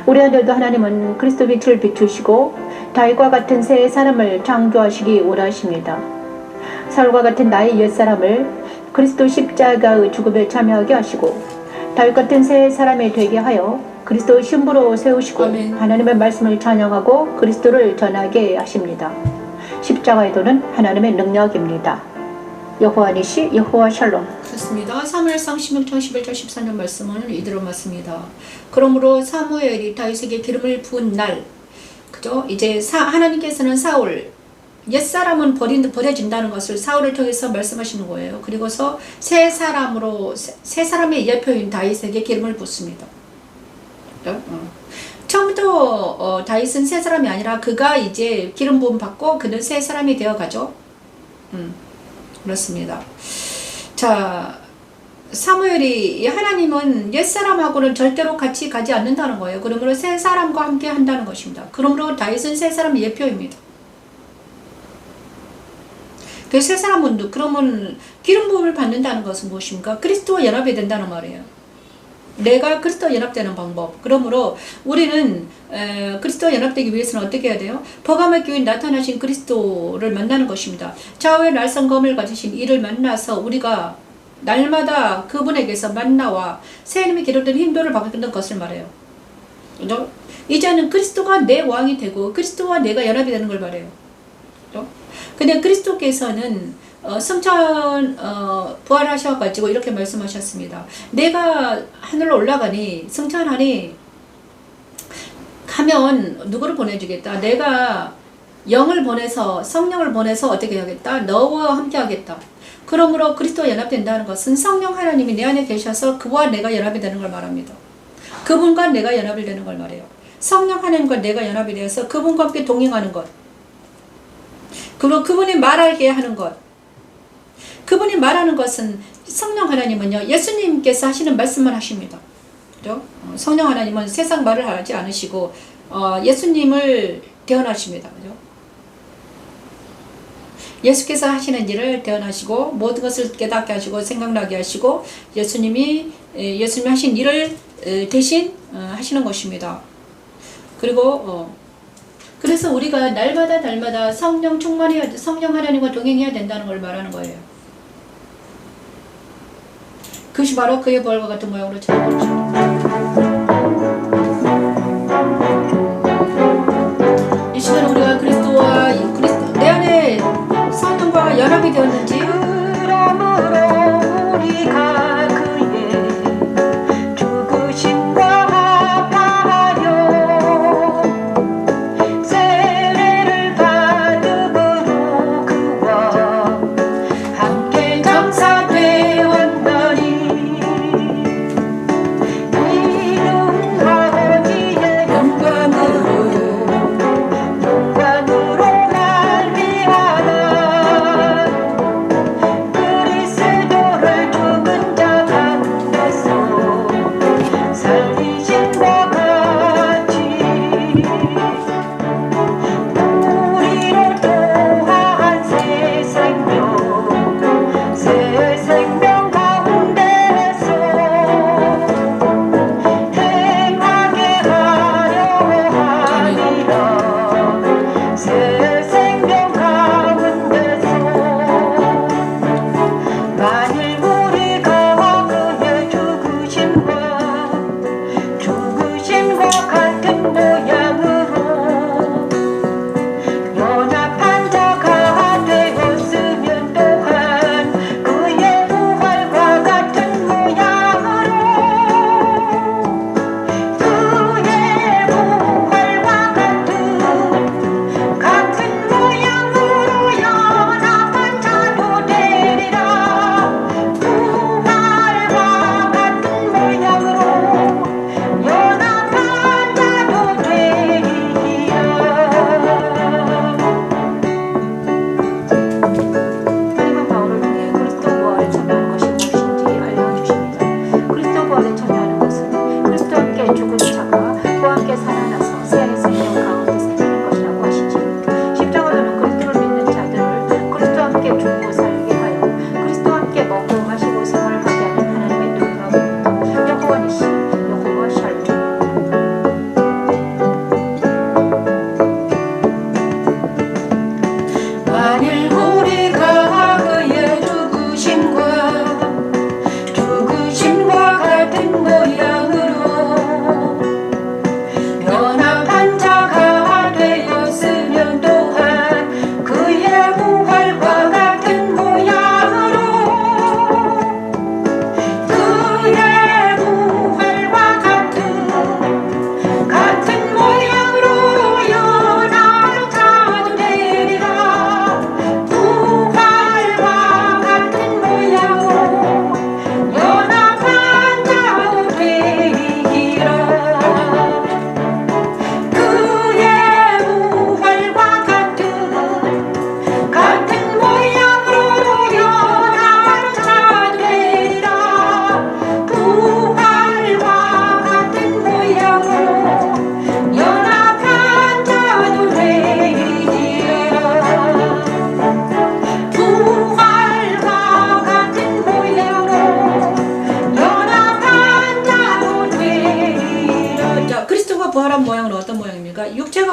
우리들도 하나님은 그리스도 빛을 비추시고 다윗과 같은 새 사람을 창조하시기 원하십니다. 사울과 같은 나의 옛사람을 그리스도 십자가의 죽음에 참여하게 하시고 다윗 같은 새 사람이 되게 하여 그리스도의 신부로 세우시고 아멘. 하나님의 말씀을 찬양하고 그리스도를 전하게 하십니다. 십자가의 도는 하나님의 능력입니다. 여호와 니시, 여호와 샬롬. 그렇습니다. 사무엘상 16장 11절 13절 말씀은 이대로 맞습니다. 그러므로 사무엘이 다윗에게 기름을 부은 날, 그죠? 이제 하나님께서는 사울, 옛사람은 버려진다는 것을 사울을 통해서 말씀하시는 거예요. 그리고서 새 사람의 예표인 다윗에게 기름을 붓습니다. 처음부터 다윗은 새 사람이 아니라 그가 이제 기름 부음 받고 그는 새 사람이 되어 가죠. 그렇습니다. 자, 사무엘이 하나님은 옛사람하고는 절대로 같이 가지 않는다는 거예요. 그러므로 새 사람과 함께 한다는 것입니다. 그러므로 다윗은 새 사람의 예표입니다. 그 새 사람은 그러면 기름 부음을 받는다는 것은 무엇입니까? 그리스도와 연합이 된다는 말이에요. 내가 그리스도와 연합되는 방법. 그러므로 우리는 그리스도와 연합되기 위해서는 어떻게 해야 돼요? 버가모 교회에 나타나신 그리스도를 만나는 것입니다. 좌우의 날성검을 가지신 이를 만나서 우리가 날마다 그분에게서 만나와 새 이름이 기록된 힘도를 받는 것을 말해요. 그죠? 이제는 그리스도가 내 왕이 되고 그리스도와 내가 연합이 되는 걸 말해요. 그죠? 근데 그리스도께서는 성천 부활하셔가지고 이렇게 말씀하셨습니다. 내가 하늘로 올라가니 승천하니 가면 누구를 보내주겠다. 내가 영을 보내서 성령을 보내서 어떻게 하겠다. 너와 함께 하겠다. 그러므로 그리스도와 연합된다는 것은 성령 하나님이 내 안에 계셔서 그와 내가 연합이 되는 걸 말합니다. 그분과 내가 연합이 되는 걸 말해요. 성령 하나님과 내가 연합이 되어서 그분과 함께 동행하는 것. 그리고 그분이 말하게 하는 것. 그분이 말하는 것은 성령 하나님은요, 예수님께서 하시는 말씀만 하십니다. 그죠? 성령 하나님은 세상 말을 하지 않으시고 예수님을 대언하십니다. 그죠? 예수께서 하시는 일을 대언하시고 모든 것을 깨닫게 하시고 생각나게 하시고 예수님이 하신 일을 대신 하시는 것입니다. 그리고 그래서 우리가 날마다 성령 충만해야, 성령 하나님과 동행해야 된다는 걸 말하는 거예요. 그것이 바로 그의 부활과 같은 모양으로 찾아오죠. 이 시간 우리가 그리스도와 내 안에 성령과 연합이 되었는지, 그러므로 우리가 그의 죽으심과 합하여 세례를 받음으로 그와 함께 장사되었나니 이는 아버지의 영광으로 말미암아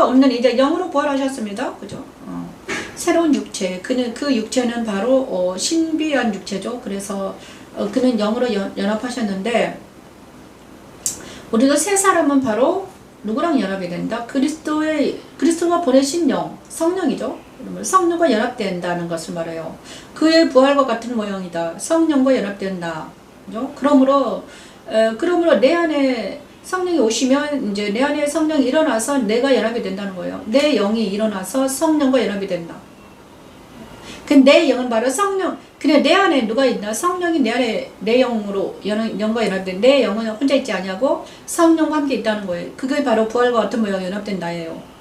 육체가 없는 이제 영으로 부활하셨습니다. 그죠? 새로운 육체. 그 육체는 바로 신비한 육체죠. 그래서 그는 영으로 연합하셨는데 우리가 새 사람은 바로 누구랑 연합이 된다? 그리스도가 보내신 영, 성령이죠. 성령과 연합된다는 것을 말해요. 그의 부활과 같은 모형이다. 성령과 연합된다. 그죠? 그러므로 내 안에 성령이 오시면 이제 내 안에 성령이 일어나서 내가 연합이 된다는 거예요. 내 영이 일어나서 성령과 연합이 된다. 내 영은 바로 성령. 그냥 내 안에 누가 있나? 성령이 내 안에 내 영으로 영과 연합된. 내 영은 혼자 있지 않냐고 성령과 함께 있다는 거예요. 그게 바로 부활과 같은 모형이 연합된다예요.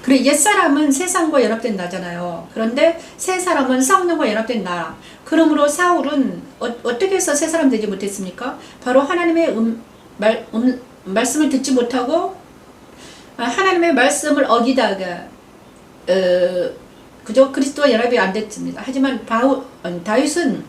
그리고 옛사람은 세상과 연합된 나잖아요. 그런데 새 사람은 성령과 연합된 나. 그러므로 사울은 어떻게 해서 새 사람 되지 못했습니까? 바로 하나님의 말씀을 듣지 못하고 하나님의 말씀을 어기다가 그저 그리스도와 연합이 안 됐습니다. 하지만 다윗은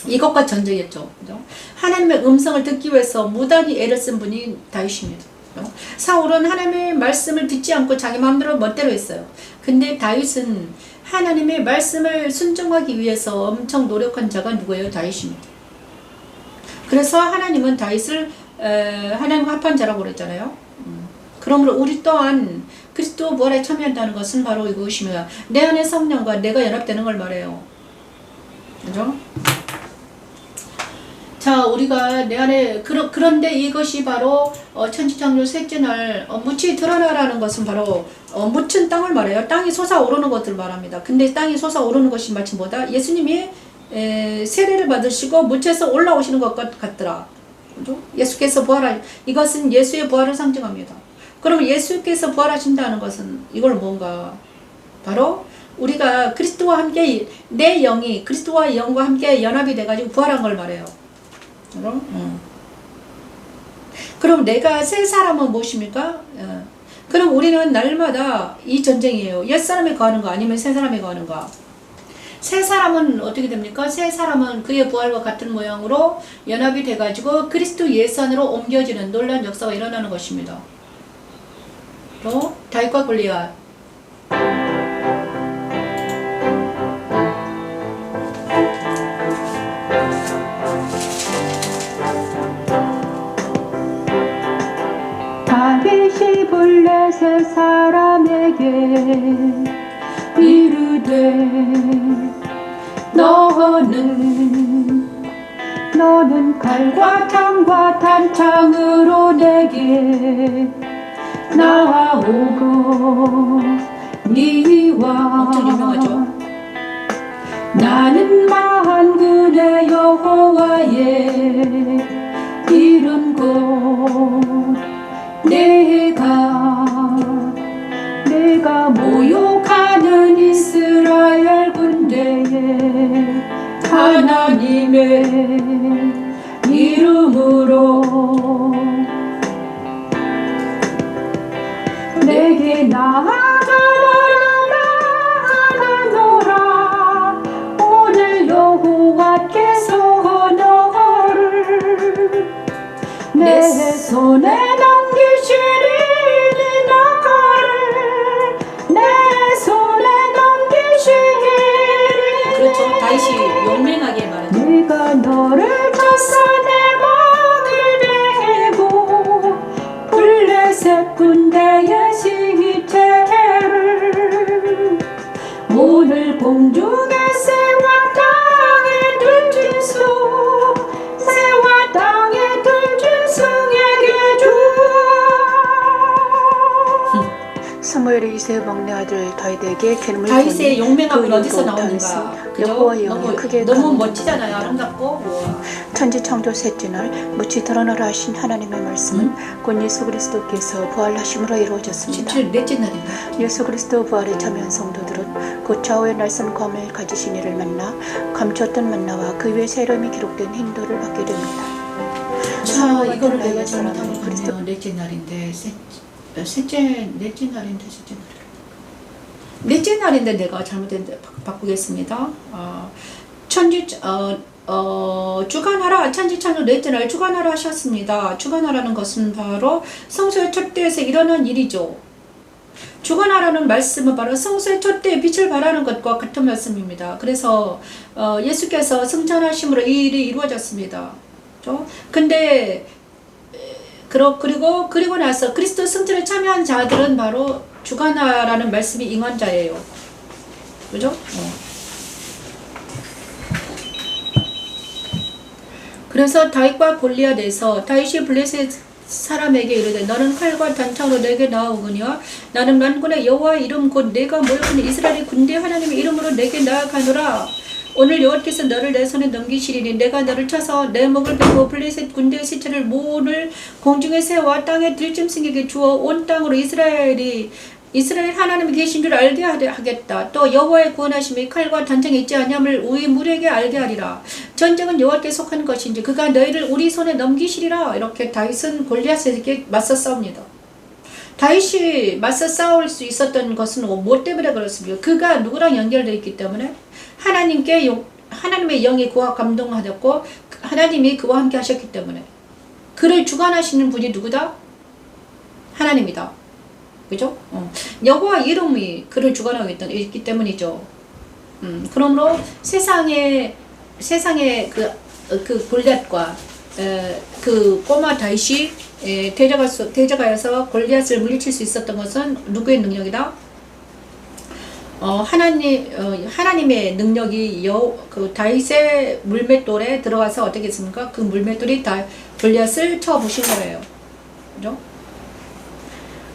이것과 전쟁했죠. 그죠? 하나님의 음성을 듣기 위해서 무단히 애를 쓴 분이 다윗입니다. 그죠? 사울은 하나님의 말씀을 듣지 않고 자기 마음대로 멋대로 했어요. 근데 다윗은 하나님의 말씀을 순종하기 위해서 엄청 노력한 자가 누구예요? 다윗입니다. 그래서 하나님은 다윗을 하나님과 합한 자라고 그랬잖아요. 그러므로 우리 또한 그리스도 부활에 참여한다는 것은 바로 이것이며 내 안에 성령과 내가 연합되는 걸 말해요. 그죠? 자, 우리가 내 안에 그런데 이것이 바로 천지창조 셋째 날 묻히 드러나라는 것은 바로 묻힌 땅을 말해요. 땅이 솟아오르는 것을 말합니다. 근데 땅이 솟아오르는 것이 마치 뭐다? 예수님이 세례를 받으시고 묻혀서 올라오시는 것 같더라. 그죠? 예수께서 이것은 예수의 부활을 상징합니다. 그러면 예수께서 부활하신다는 것은 이걸 뭔가? 바로 우리가 그리스도와 함께 내 영이 그리스도와 영과 함께 연합이 돼가지고 부활한 걸 말해요. 그럼 내가 새 사람은 무엇입니까? 그럼 우리는 날마다 이 전쟁이에요. 옛사람에 거하는가 아니면 새 사람에 거하는가? 새 사람은 어떻게 됩니까? 새 사람은 그의 부활과 같은 모양으로 연합이 돼가지고 그리스도 예산으로 옮겨지는 놀라운 역사가 일어나는 것입니다. 또 다윗과 골리앗. 다윗이 블레셋 사람에게 이르되 너는 칼과 창과 단창으로 내게 나오고 니와 엄청 유명하죠. 나는 만군의 여호와의 이른 곳 내가 모욕하는 이스라엘 군대의 하나님의 이름으로 내게 나아가노라. 오늘 여호와께서 너를 내 손에 넘기시리니 너를 내 손에 넘기시리니. 그렇죠. 다윗이 용맹하게 말하죠. 내가 너를 쳐서 내 목을 베고 블레셋 군대의 시체를 오늘 공중에 새와 땅에 둘 진수 새와 땅에 둘 진수에게 주어. 사무엘이 이세 막내 아들 다윗에게 괴물을 다윗의 용맹함은 그 어디서 이후로 나오는가? 다윗은 그죠? 여호와의 영이 크게 너무 강림하고 멋지잖아요. 아름답고. 우와. 천지창조 셋째 날 묻히 드러나라 하신 하나님의 말씀은 곧 예수 그리스도께서 부활하심으로 이루어졌습니다. 17 넷째 날입니다. 예수 그리스도 부활에 참여한 성도들은 곧 좌우의 날선 검을 가지신 이를 만나 감췄던 만나와 그 위에 새 이름이 기록된 행도를 받게 됩니다. 자, 이거를 내가 다윗 사람은 잘못하면 그리스도 그리스도 넷째 날인데 넷째 날인데 넷째 날인데 내가 잘못했는데 바꾸겠습니다. 주간하라 천지창조 넷째 날 주간하라 하셨습니다. 주간하라는 것은 바로 성소의 첫대에서 일어난 일이죠. 주관하라는 말씀은 바로 성소의 촛대의 빛을 발하는 것과 같은 말씀입니다. 그래서 예수께서 승천하심으로 이 일이 이루어졌습니다. 그렇죠? 근데 그리고 나서 그리스도 승천에 참여한 자들은 바로 주관하라는 말씀이 임한 자예요. 그죠? 그래서 다윗과 골리앗에서 다윗이 블레셋 사람에게 이르되 너는 칼과 단창으로 내게 나아오거니와 나는 만군의 여호와의 이름 곧 내가 모욕하는 이스라엘의 군대 하나님의 이름으로 내게 나아가노라. 오늘 여호와께서 너를 내 손에 넘기시리니 내가 너를 쳐서 내 목을 베고 블레셋 군대의 시체를 모을 공중의 새와 땅의 들짐승에게 주어 온 땅으로 이스라엘 하나님이 계신 줄 알게 하겠다. 또 여호와의 구원하심이 칼과 단창에 있지 아니함을 우리 물에게 알게 하리라. 전쟁은 여호와께 속한 것인지 그가 너희를 우리 손에 넘기시리라. 이렇게 다윗은 골리앗에게 맞서 싸웁니다. 다윗이 맞서 싸울 수 있었던 것은 뭐 때문에 그렇습니까? 그가 누구랑 연결되어 있기 때문에 하나님의 영이 그와 감동하였고 하나님이 그와 함께 하셨기 때문에 그를 주관하시는 분이 누구다? 하나님이다. 그죠? 여호와 이름이 그를 주관하고 있기 때문이죠. 그러므로 세상의 그 골리앗과 그 꼬마 다윗이 대적하여서 골리앗을 물리칠 수 있었던 것은 누구의 능력이다? 하나님의 능력이 그 다윗의 물맷돌에 들어가서 어떻게 했습니까? 그 물맷돌이 골리앗을 쳐 부신 거예요. 그죠?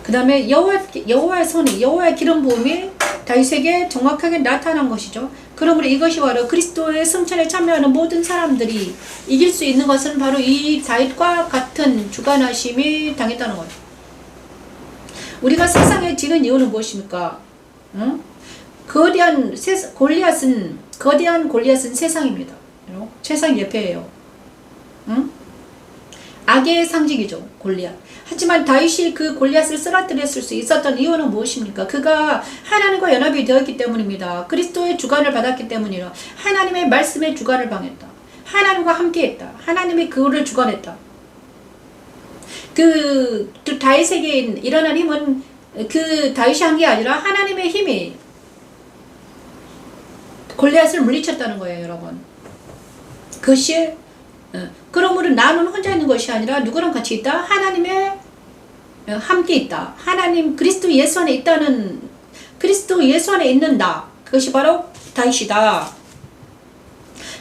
그 다음에 여호와의 손이, 여호와의 기름 부음이 다윗에게 정확하게 나타난 것이죠. 그러므로 이것이 바로 그리스도의 승천에 참여하는 모든 사람들이 이길 수 있는 것은 바로 이 다윗과 같은 주관하심이 당했다는 거예요. 우리가 세상에 지는 이유는 무엇입니까? 거대한 골리앗은 세상입니다. 세상 예패예요. 악의 상징이죠, 골리앗. 하지만 다윗이 그 골리앗을 쓰러뜨렸을 수 있었던 이유는 무엇입니까? 그가 하나님과 연합이 되었기 때문입니다. 그리스도의 주관을 받았기 때문이라. 하나님의 말씀의 주관을 방했다. 하나님과 함께했다. 하나님이 그를 주관했다. 그 다윗에게 일어난 힘은 그 다윗이 한 게 아니라 하나님의 힘이 골리앗을 물리쳤다는 거예요, 여러분. 그것이 그러므로 나는 혼자 있는 것이 아니라 누구랑 같이 있다? 하나님의 함께 있다. 하나님 그리스도 예수 안에 있다는, 그리스도 예수 안에 있는다. 그것이 바로 다윗이다.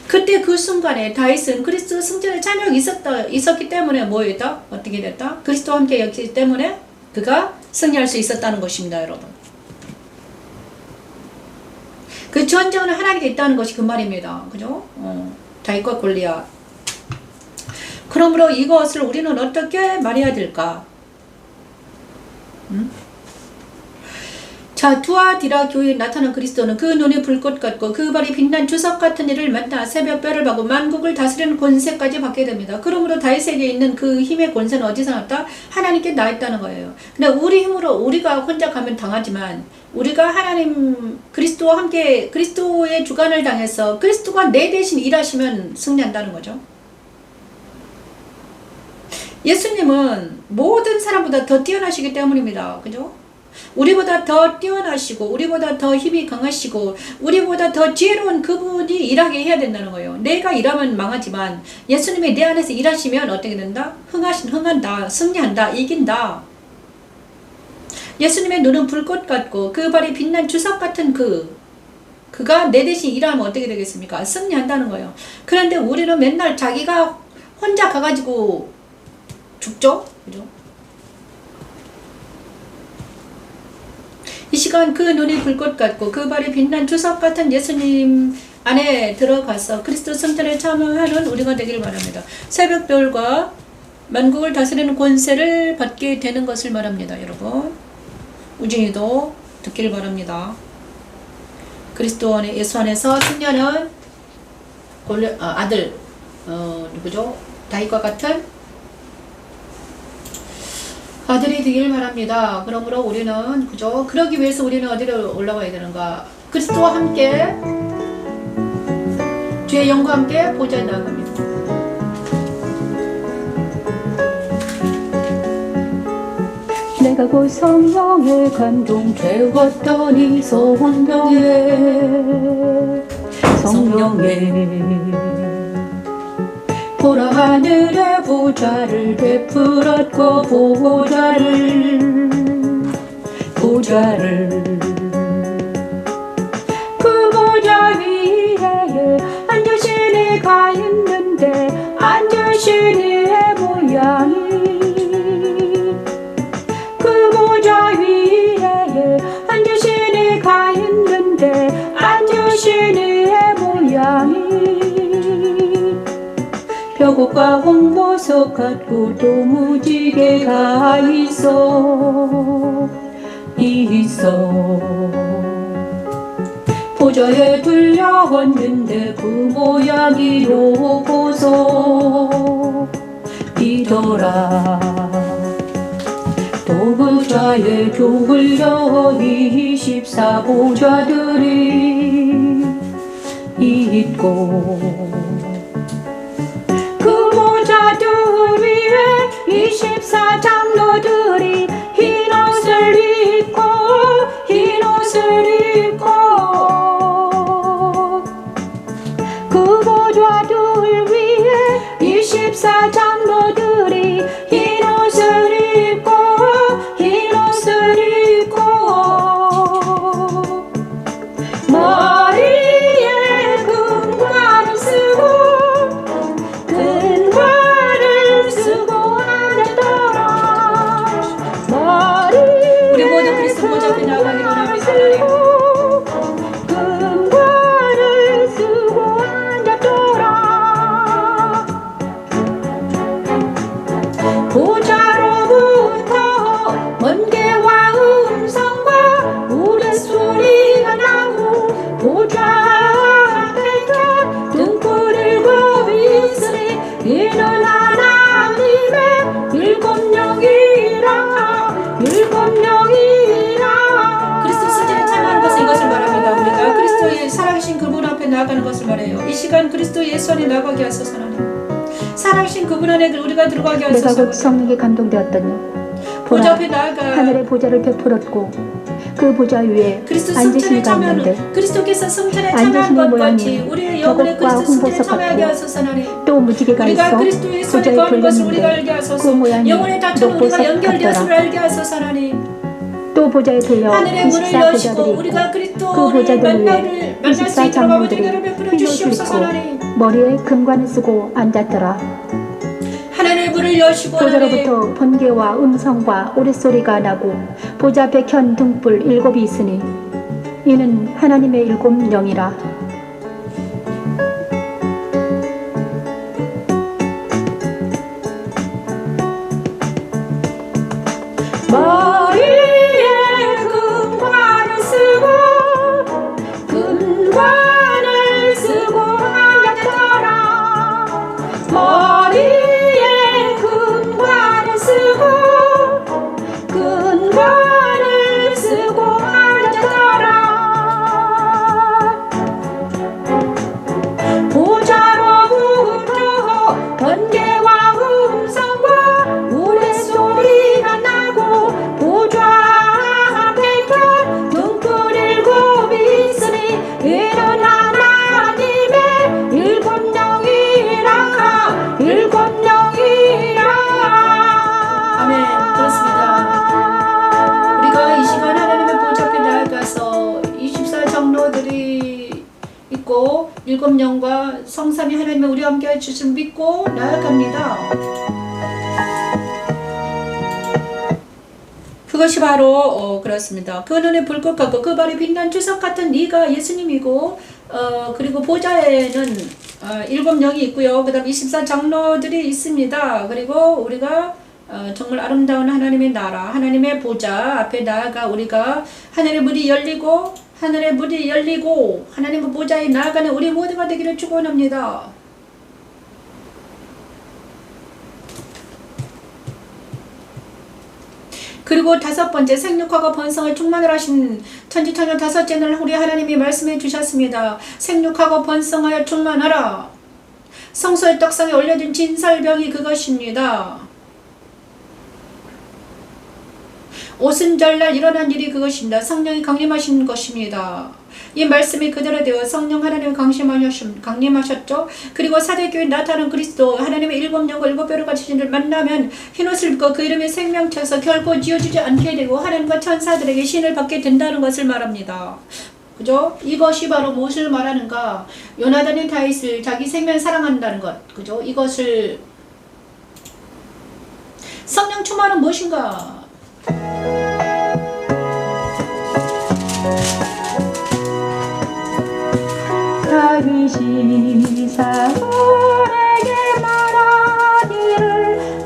그때 그 순간에 다윗은 그리스도 승천에 참여가 있었기 때문에 뭐였다? 어떻게 됐다? 그리스도와 함께 였기 때문에 그가 승리할 수 있었다는 것입니다, 여러분. 그 전쟁은 하나님께 있다는 것이 그 말입니다. 그죠? 다윗과 골리앗. 그러므로 이것을 우리는 어떻게 말해야 될까? 자, 투아디라 교회에 나타난 그리스도는 그 눈이 불꽃 같고 그 발이 빛난 주석 같은 이를 만나 새벽별을 하고 만국을 다스리는 권세까지 받게 됩니다. 그러므로 다윗에게 있는 그 힘의 권세는 어디서 났다? 하나님께 나 있다는 거예요. 근데 우리 힘으로 우리가 혼자 가면 당하지만 우리가 하나님 그리스도와 함께 그리스도의 주관을 당해서 그리스도가 내 대신 일하시면 승리한다는 거죠. 예수님은 모든 사람보다 더 뛰어나시기 때문입니다. 그죠? 우리보다 더 뛰어나시고 우리보다 더 힘이 강하시고 우리보다 더 지혜로운 그분이 일하게 해야 된다는 거예요. 내가 일하면 망하지만 예수님이 내 안에서 일하시면 어떻게 된다? 흥한다, 승리한다, 이긴다. 예수님의 눈은 불꽃 같고 그 발이 빛난 주석 같은 그가 내 대신 일하면 어떻게 되겠습니까? 승리한다는 거예요. 그런데 우리는 맨날 자기가 혼자 가가지고 죽죠? 그죠? 이 시간 그 눈이 불꽃 같고 그 발이 빛난 주석 같은 예수님 안에 들어가서 그리스도 승천에 참여하는 우리가 되길 바랍니다. 새벽별과 만국을 다스리는 권세를 받게 되는 것을 말합니다. 여러분, 우진이도 듣기를 바랍니다. 그리스도 안에, 예수 안에서 승리하는 아들, 누구죠? 다윗과 같은 아들이 되길 바랍니다. 그러므로 우리는 그죠? 그러기 위해서 우리는 어디로 올라가야 되는가? 그리스도와 함께 주의 영과 함께 보좌에 나아갑니다. 내가 내가 곧 성령의 감동 채웠더니 성령의 보라 하늘의 보좌를 베풀었고 보좌를 그 보좌 위에 앉으신 이가 있는데 앉으신 이의 모양이 그 보좌 위에 앉으신 이가 있는데 앉으신 이의 모양이 벽옥과 홍보석 같고 또 무지개가 있어 보좌에 둘려앉는데 그 모양이로 보소이더라 또 보좌에 조울려 24보좌들이 있고 그 보좌들 위에 24장로들이 흰 옷을 입고 그 보좌들 위에 24장로들이 흰 옷을 입고 머리에 금관을 쓰고 앉았더라 우리 모두 그리스도 보좌 앞에 나가기로 합니다. 금관을 쓰고 앉았더라 보좌로부터 번개와 음성과 우레소리가 나고 보좌 앞에 등불을 고 있으니 이는 하나님의 일곱 영이라 그리스도 승리에 참여하는 것은 이것을 말합니다. 우리가 그리스도의 살아계신 그분 앞에 나아가는 것을 말해요. 이 시간 그리스도 예수 안에 나가게 하소서. 하나님 살아계신 그분 안에 우리가 들어가게 내가 하소서. 곧 성령에 감동되었더니 보좌 앞에 나아가 하늘의 보좌를 베풀었고 그 보좌 위에 그리스도 앉으신 승천에 이가 있는데 참여하는 그리스도께서 승천에 앉으신 참여한 것 같이 모양이 우리의 영혼의 벽옥과 그리스도 승천에 홍보석 참여하게 같고 하소서. 하나님 또 무지개가 우리가 있어 그리스도의 손에 보좌에 거하는 것을 우리가 알게 돌렸는데 하소서. 그 모양이 영혼의 다처럼 우리가 녹보석 연결되었음을 같더라 알게 하소서. 하나님 또 보좌에 들려 하늘의 문을 여시고 24보좌들이 우리가 그 그리스도를 보좌들 위에 만날 수 있도록 아버지 은혜를 24장로들이 베풀어 흰 옷을 주시옵소서. 입고 하나님 머리에 금관을 쓰고 앉았더라 하늘의 문을 여시고 하나님 보좌로부터 번개와 음성과 오랫소리가 나고 보좌 앞에 켠 등불 7이 있으니 이는 하나님의 일곱 영이라 머리에 금관을 쓰고 앉았더라 머리에 금관을 쓰고 앉았더라 보좌로부터 번개와 음성과 우레소리가 나고 보좌 앞에 등불 7이 있으니 이는 하나님의 일곱 영이라 아멘. 그렇습니다. 우리가 이 시간 하나님의 보좌 앞에 나아가서 24장로들이 있고 7영과 성삼위 하나님의 우리 함께 해주신 믿고 나아갑니다. 그것이 바로 그렇습니다. 그 눈에 불꽃 같고 그 발에 빛난 주석 같은 네가 예수님이고 그리고 보좌에는 7영이 있고요. 그 다음 24장로들이 있습니다. 그리고 우리가 정말 아름다운 하나님의 나라, 하나님의 보좌 앞에 나아가 우리가 하늘의 문이 열리고 하나님의 보좌에 나아가는 우리 모두가 되기를 축원합니다. 그리고 5번째 생육하고 번성을 충만을 하신 천지천년 5째는 우리 하나님이 말씀해 주셨습니다. 생육하고 번성하여 충만하라. 성소의 떡상에 올려진 진설병이 그것입니다. 오순절날 일어난 일이 그것입니다. 성령이 강림하신 것입니다. 이 말씀이 그대로 되어 성령 하나님이 강림하셨죠. 그리고 사대교회 나타난 그리스도 하나님의 일곱 영과 일곱 뼈를 가지신 이를 만나면 흰옷을 입고 그 이름의 생명쳐서 결코 지어주지 않게 되고 하나님과 천사들에게 신을 받게 된다는 것을 말합니다. 그죠? 이것이 바로 무엇을 말하는가? 요나단이 다윗을 자기 생명 사랑한다는 것. 그죠? 이것을 성령 충만은 무엇인가? 다윗이 사울에게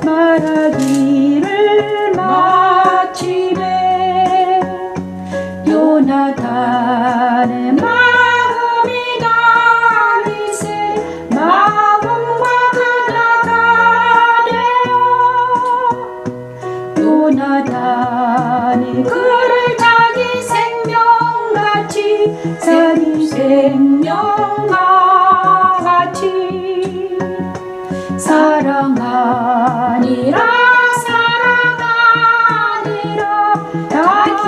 말하기를 마침에 요나단의 마음이 다윗의 마음과 하나가 되어 요나단이 그를 자기 생명같이 생명같이 사랑하니라 자기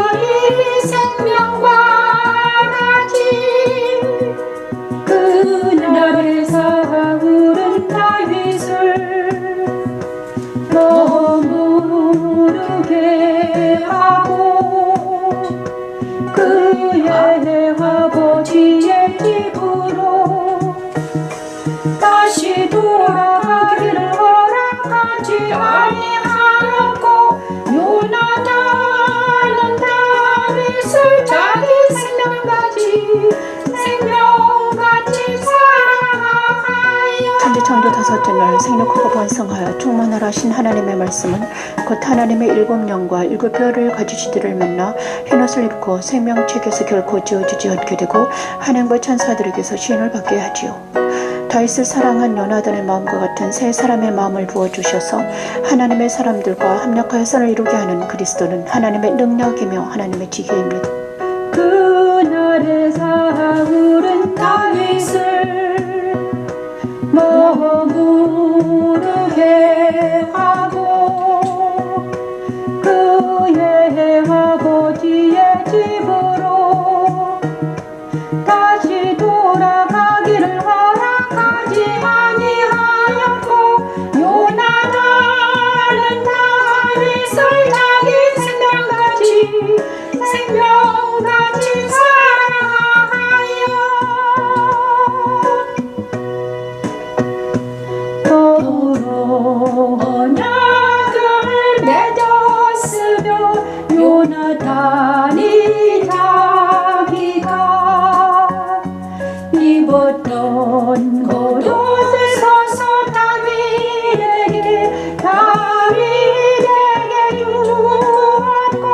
생명과 같이 그날의 사울은 다윗을 머무르게 하고 그의 아버지의 집으로 다시 돌아가기를 허락하지 아니하였고 요나단은 다윗을 자기 생명같이 사랑하여 천지창조 다섯째 날 생육하고 번성하여 충만하라 하신 하나님의 말씀은 곧 하나님의 일곱 영과 일곱 뼈를 가지시들을 만나 흰옷을 입고 생명책에서 결코 지어지지 않게 되고 하나님과 천사들에게서 시인을 받게 하지요. 다윗을 사랑한 요나단의 마음과 같은 세 사람의 마음을 부어주셔서 하나님의 사람들과 합력하여 선을 이루게 하는 그리스도는 하나님의 능력이며 하나님의 지혜입니다. 그날의 사울은 다윗을 머무르게 하고 그의 아버지의 집으로 다시 돌아가기를 허락하지 아니하였고 요나단은 다윗을 자기 생명같이 사랑하여 더불어 언약을 맺었으며 요나단이 자기가 입었던 겉옷을 서서 다윗에게 주었고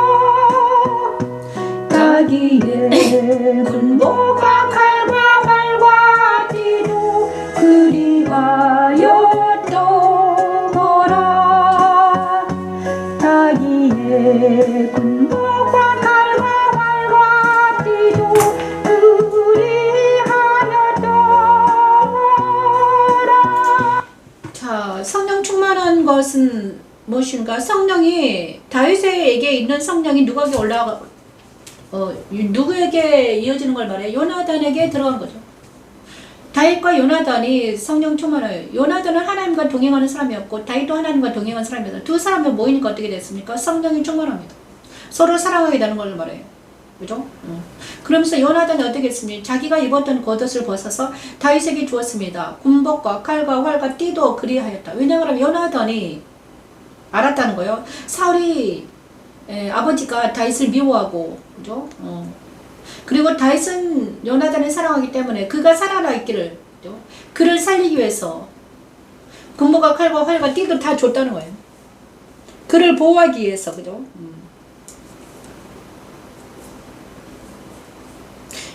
자기의 군복과 칼과 활과 띠도 그리하였더라. 자기의 군복과 칼과 활과 띠도 그리하였더라. 자, 성령 충만한 것은 무엇인가? 성령이 다윗에게 있는 성령이 누구에게 누구에게 이어지는 걸 말해요? 요나단에게 들어간 거죠. 다윗과 요나단이 성령 충만해요. 요나단은 하나님과 동행하는 사람이었고 다윗도 하나님과 동행하는 사람이었어요. 두 사람이 모이니까 어떻게 됐습니까? 성령이 충만합니다. 서로 사랑하게 되는 걸 말해요. 그죠? 그러면서 요나단이 어떻게 했습니까? 자기가 입었던 겉옷을 벗어서 다윗에게 주었습니다. 군복과 칼과 활과 띠도 그리하였다. 왜냐하면 요나단이 알았다는 거예요. 사울이 아버지가 다윗을 미워하고, 그죠? 그리고 다윗은 요나단을 사랑하기 때문에 그가 살아나 있기를, 그죠? 그를 살리기 위해서 군복과 칼과 활과 띠도 다 줬다는 거예요. 그를 보호하기 위해서, 그죠?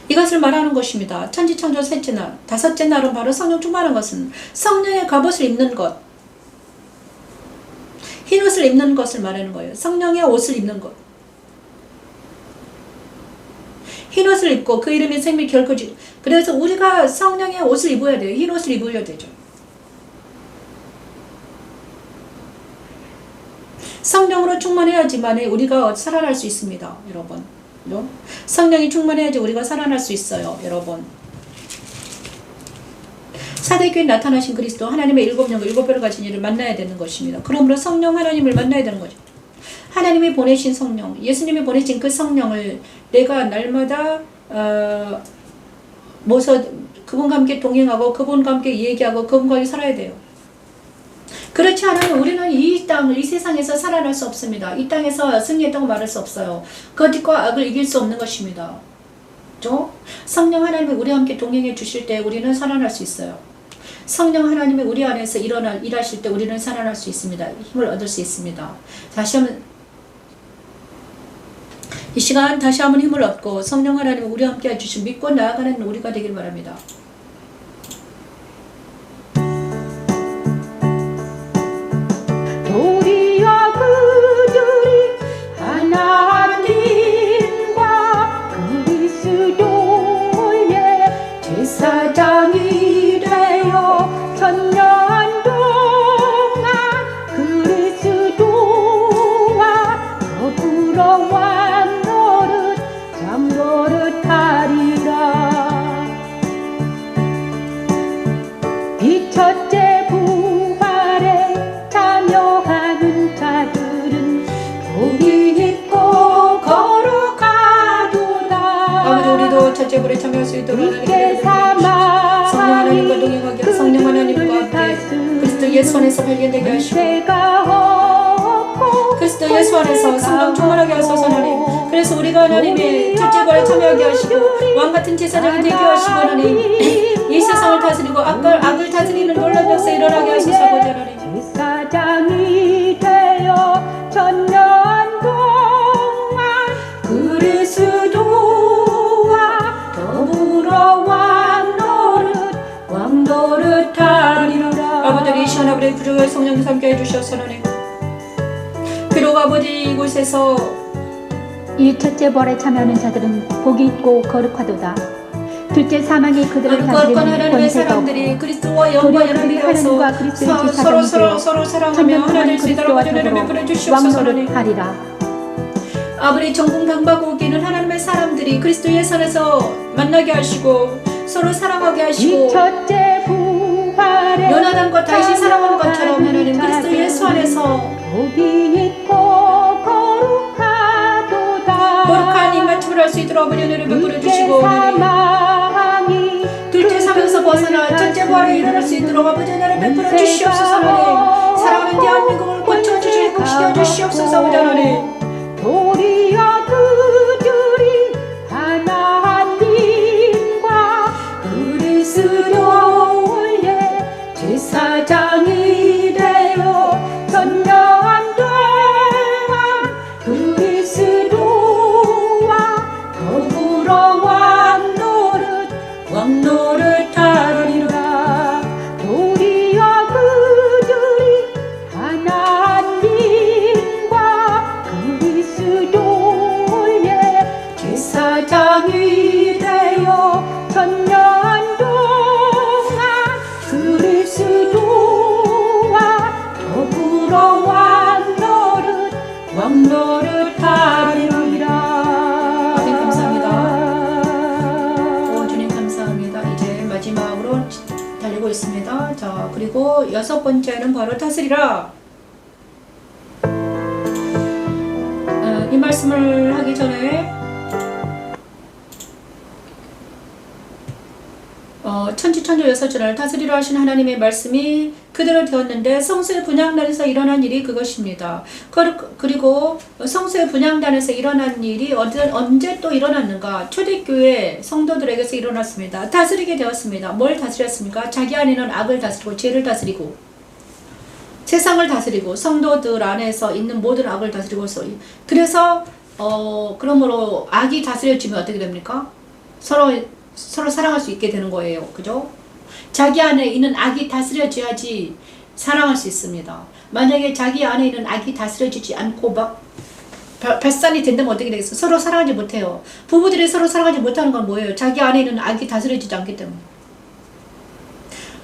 이것을 말하는 것입니다. 천지창조 셋째 날, 다섯째 날은 바로 성령 충만한 것은 성령의 갑옷을 입는 것, 흰옷을 입는 것을 말하는 거예요. 성령의 옷을 입는 것. 흰옷을 입고 그 이름이 생명 결코지. 그래서 우리가 성령의 옷을 입어야 돼요. 흰옷을 입어야 되죠. 성령으로 충만해야지만 우리가 살아날 수 있습니다. 여러분. 그죠? 성령이 충만해야지 우리가 살아날 수 있어요. 여러분. 사대교회 나타나신 그리스도 하나님의 일곱 영과 일곱 별을 가진 이를 만나야 되는 것입니다. 그러므로 성령 하나님을 만나야 되는 거죠. 하나님이 보내신 성령, 예수님이 보내신 그 성령을 내가 날마다 모서 그분과 함께 동행하고 그분과 함께 얘기하고 그분과 함께 살아야 돼요. 그렇지 않으면 우리는 이 땅을, 이 세상에서 살아날 수 없습니다. 이 땅에서 승리했다고 말할 수 없어요. 거짓과 악을 이길 수 없는 것입니다. 그렇죠? 성령 하나님이 우리와 함께 동행해 주실 때 우리는 살아날 수 있어요. 성령 하나님이 우리 안에서 일하실 때 우리는 살아날 수 있습니다. 힘을 얻을 수 있습니다. 이 시간 다시 한번 힘을 얻고 성령 하나님이 우리와 함께 해주신 믿고 나아가는 우리가 되길 바랍니다. 도리어 그들이 하나님과 그리스도의 제사장이 되어 천년 동안 그리스도와 더불어 왕노릇 잠노릇하리라. 이 첫째 부활에 참여하는 자들은 복이 있고 거룩하도다. 아버지, 우리도 첫째 불에 참여할 수 있도록 믿게 성령 하나님과 동행하게 하고 성령 하나님과 함께 그리스도 예수 안에서 발견되게 하시고 그리스도 예수 안에서 성령 충만하게 하소서. 하나님, 그래서 우리가 하나님의 첫째 부활에 참여하게 하시고 왕같은 제사장이 되게 하시고 하나님 이 세상을 다스리고 악을 다스리는 놀라운 역사 일어나게 하소서. 아버지 하나님, 제사장이 되어 천년 동안 그리스도와 더불어 왕노릇하리라. 아버지, 이 시간 아버지 구주의 성령님 함께 해주셔서 하나님, 비록 아버지 이곳에서 이 첫째 부활에 참여하는 자들은 복이 있고 거룩하도다. 둘째 사망이 그들을 거룩한 다스리는 하나님의 권세가 사람들이 없고 그리스도와 도리어 영과 그들이 연합되어서 하나님과 그리스도의 서로 제사장이 되어 사랑하며 천년 하나 동안 될 수 있도록 그리스도와 아버지 하나님 베풀어 더불어 주시옵소서. 하나님, 왕노릇하리라. 아버지 전국 방방곡에는 하나님의 사람들이 그리스도 예수 안에서 만나게 하시고 서로 사랑하게 이 하시고 첫째 부활에 요나단과 다윗이 사랑하는 것처럼 하나님 그리스도 예수 안에서 복이 있고 거룩하도다. 거룩한 입맞춤을 할 수 있도록 아버지 은혜를 베풀어 주시고 하나님, 둘째 사명에서 벗어나 첫째 부활에 일어날 수 있도록 아버지 은혜를 베풀어 주시옵소서. 하나님, 사랑하는 대한민국을 고쳐주시고 시켜 주시옵소서. 아버지 하나님, 도리어 그들이 하나님과 그리스도의 제사장이 되어 천년 동안 그리스도와 더불어 왕노릇하리라. 도리어 그들이 하나님과 그리스도의 제사장이 되어 천년 동안 그리스도와 더불어 왕노릇하리라. 아멘. 감사합니다. 주님 감사합니다. 이제 마지막으로 달리고 있습니다. 자, 그리고 여섯 번째는 바로 다스리라. 이 말씀을 하기 전에 천지천주 여섯주를 다스리려 하신 하나님의 말씀이 그대로 되었는데 성소의 분향단에서 일어난 일이 그것입니다. 그리고 성소의 분향단에서 일어난 일이 언제 또 일어났는가? 초대교회 성도들에게서 일어났습니다. 다스리게 되었습니다. 뭘 다스렸습니까? 자기 안에는 악을 다스리고 죄를 다스리고 세상을 다스리고 성도들 안에서 있는 모든 악을 다스리고 그래서 그러므로 악이 다스려지면 어떻게 됩니까? 서로 사랑할 수 있게 되는 거예요. 그죠? 자기 안에 있는 악이 다스려져야지 사랑할 수 있습니다. 만약에 자기 안에 있는 악이 다스려지지 않고 막 발산이 된다면 어떻게 되겠어요? 서로 사랑하지 못해요. 부부들이 서로 사랑하지 못하는 건 뭐예요? 자기 안에 있는 악이 다스려지지 않기 때문에.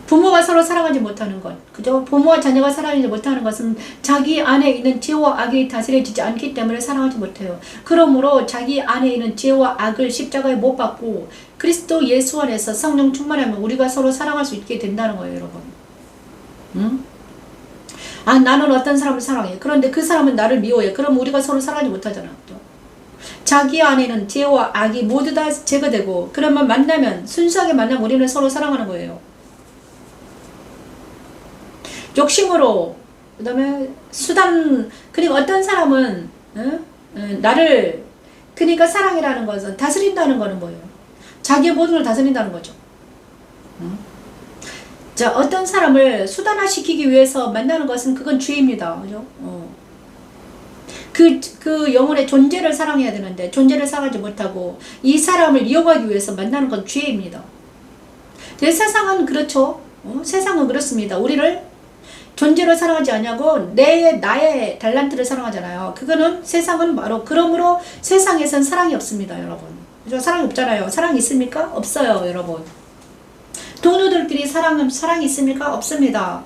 부모가 서로 사랑하지 못하는 것, 그죠? 부모와 자녀가 사랑하지 못하는 것은 자기 안에 있는 죄와 악이 다스려지지 않기 때문에 사랑하지 못해요. 그러므로 자기 안에 있는 죄와 악을 십자가에 못 박고 그리스도 예수 안에서 성령 충만하면 우리가 서로 사랑할 수 있게 된다는 거예요, 여러분. 응? 아, 나는 어떤 사람을 사랑해. 그런데 그 사람은 나를 미워해. 그럼 우리가 서로 사랑하지 못하잖아. 또. 자기 안에는 죄와 악이 모두 다 제거되고, 그러면 만나면, 순수하게 만나면 우리는 서로 사랑하는 거예요. 욕심으로, 그 다음에 수단, 그러니까 어떤 사람은 나를, 그러니까 사랑이라는 것은 다스린다는 거는 뭐예요? 자기의 모든 걸 다스린다는 거죠. 자, 어떤 사람을 수단화시키기 위해서 만나는 것은 그건 죄입니다. 그죠? 그 영혼의 존재를 사랑해야 되는데 존재를 사랑하지 못하고 이 사람을 이용하기 위해서 만나는 건 죄입니다. 세상은 그렇죠. 세상은 그렇습니다. 우리를 존재로 사랑하지 않냐고 나의 달란트를 사랑하잖아요. 그거는 세상은 바로 그러므로 세상에선 사랑이 없습니다, 여러분. 그죠? 사랑이 없잖아요. 사랑이 있습니까? 없어요, 여러분. 동료들끼리 사랑이 있습니까? 없습니다.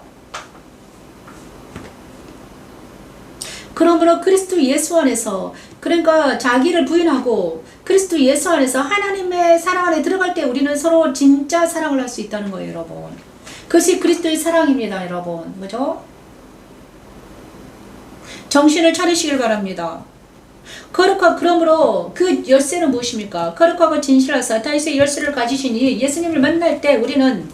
그러므로 그리스도 예수 안에서, 그러니까 자기를 부인하고 그리스도 예수 안에서 하나님의 사랑 안에 들어갈 때 우리는 서로 진짜 사랑을 할 수 있다는 거예요, 여러분. 그것이 그리스도의 사랑입니다, 여러분. 그죠? 정신을 차리시길 바랍니다. 그러므로 그 열쇠는 무엇입니까? 거룩하고 진실하사 다윗의 열쇠를 가지시니 예수님을 만날 때 우리는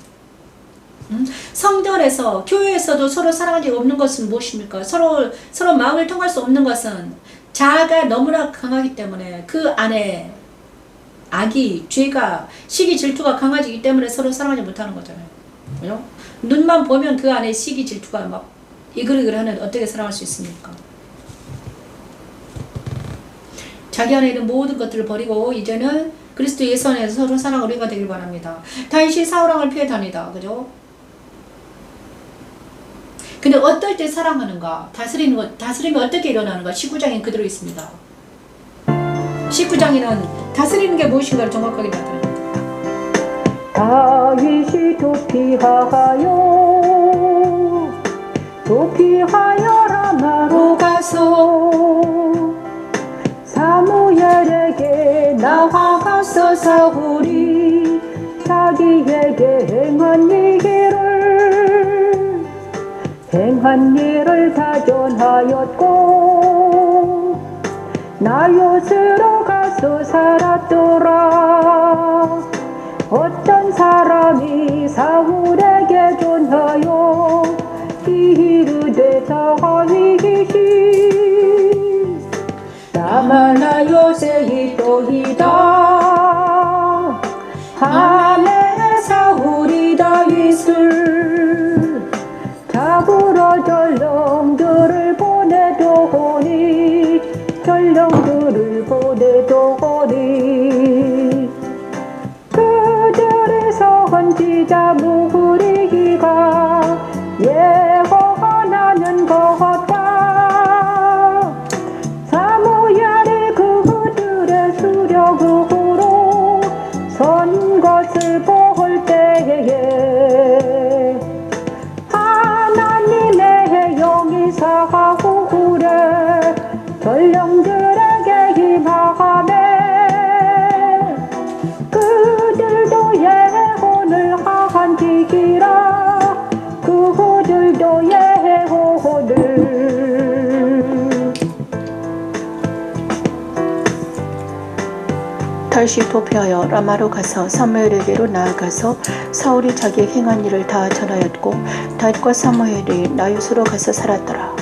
성전에서, 교회에서도 서로 사랑하지 없는 것은 무엇입니까? 서로 마음을 통할 수 없는 것은 자아가 너무나 강하기 때문에 그 안에 악이, 죄가, 시기, 질투가 강해지기 때문에 서로 사랑하지 못하는 거잖아요. 그죠? 눈만 보면 그 안에 시기, 질투가 막 이글이글 하는, 어떻게 사랑할 수 있습니까? 자기 안에 있는 모든 것들을 버리고 이제는 그리스도 예수 안에서 서로 사랑을 우리가 되길 바랍니다. 다윗이 사울왕을 피해 다니다. 그죠? 근데 어떨 때 사랑하는가? 다스림이 어떻게 일어나는가? 19장에 그대로 있습니다. 19장에는 다스리는 게 무엇인가를 정확하게 나타냅니다. 다윗이 도피하여 라마로 가서 사무엘에게 나아가서 사울이 자기에게 행한 일을 다 전하였고 나요스로 가서 살았더라. 어떤 사람이 사울에게 전하여 이르되 다윗이 라마 요새 있도이다 하매 사울이 다윗을 잡으러 전령들을 보내더니 그들의 선지자 무리기가 예언하는 것 같다. 사무엘이 그들의 수력으로 선 것을 볼 때에 하나님의 영이 사울의 전령들에게 임하매 그들도 예언을 한지기라. 그들도 예언을 다윗이 도피하여 라마로 가서 사무엘에게로 나아가서 사울이 자기의 행한 일을 다 전하였고 다윗과 사무엘이 나요스로 가서 살았더라.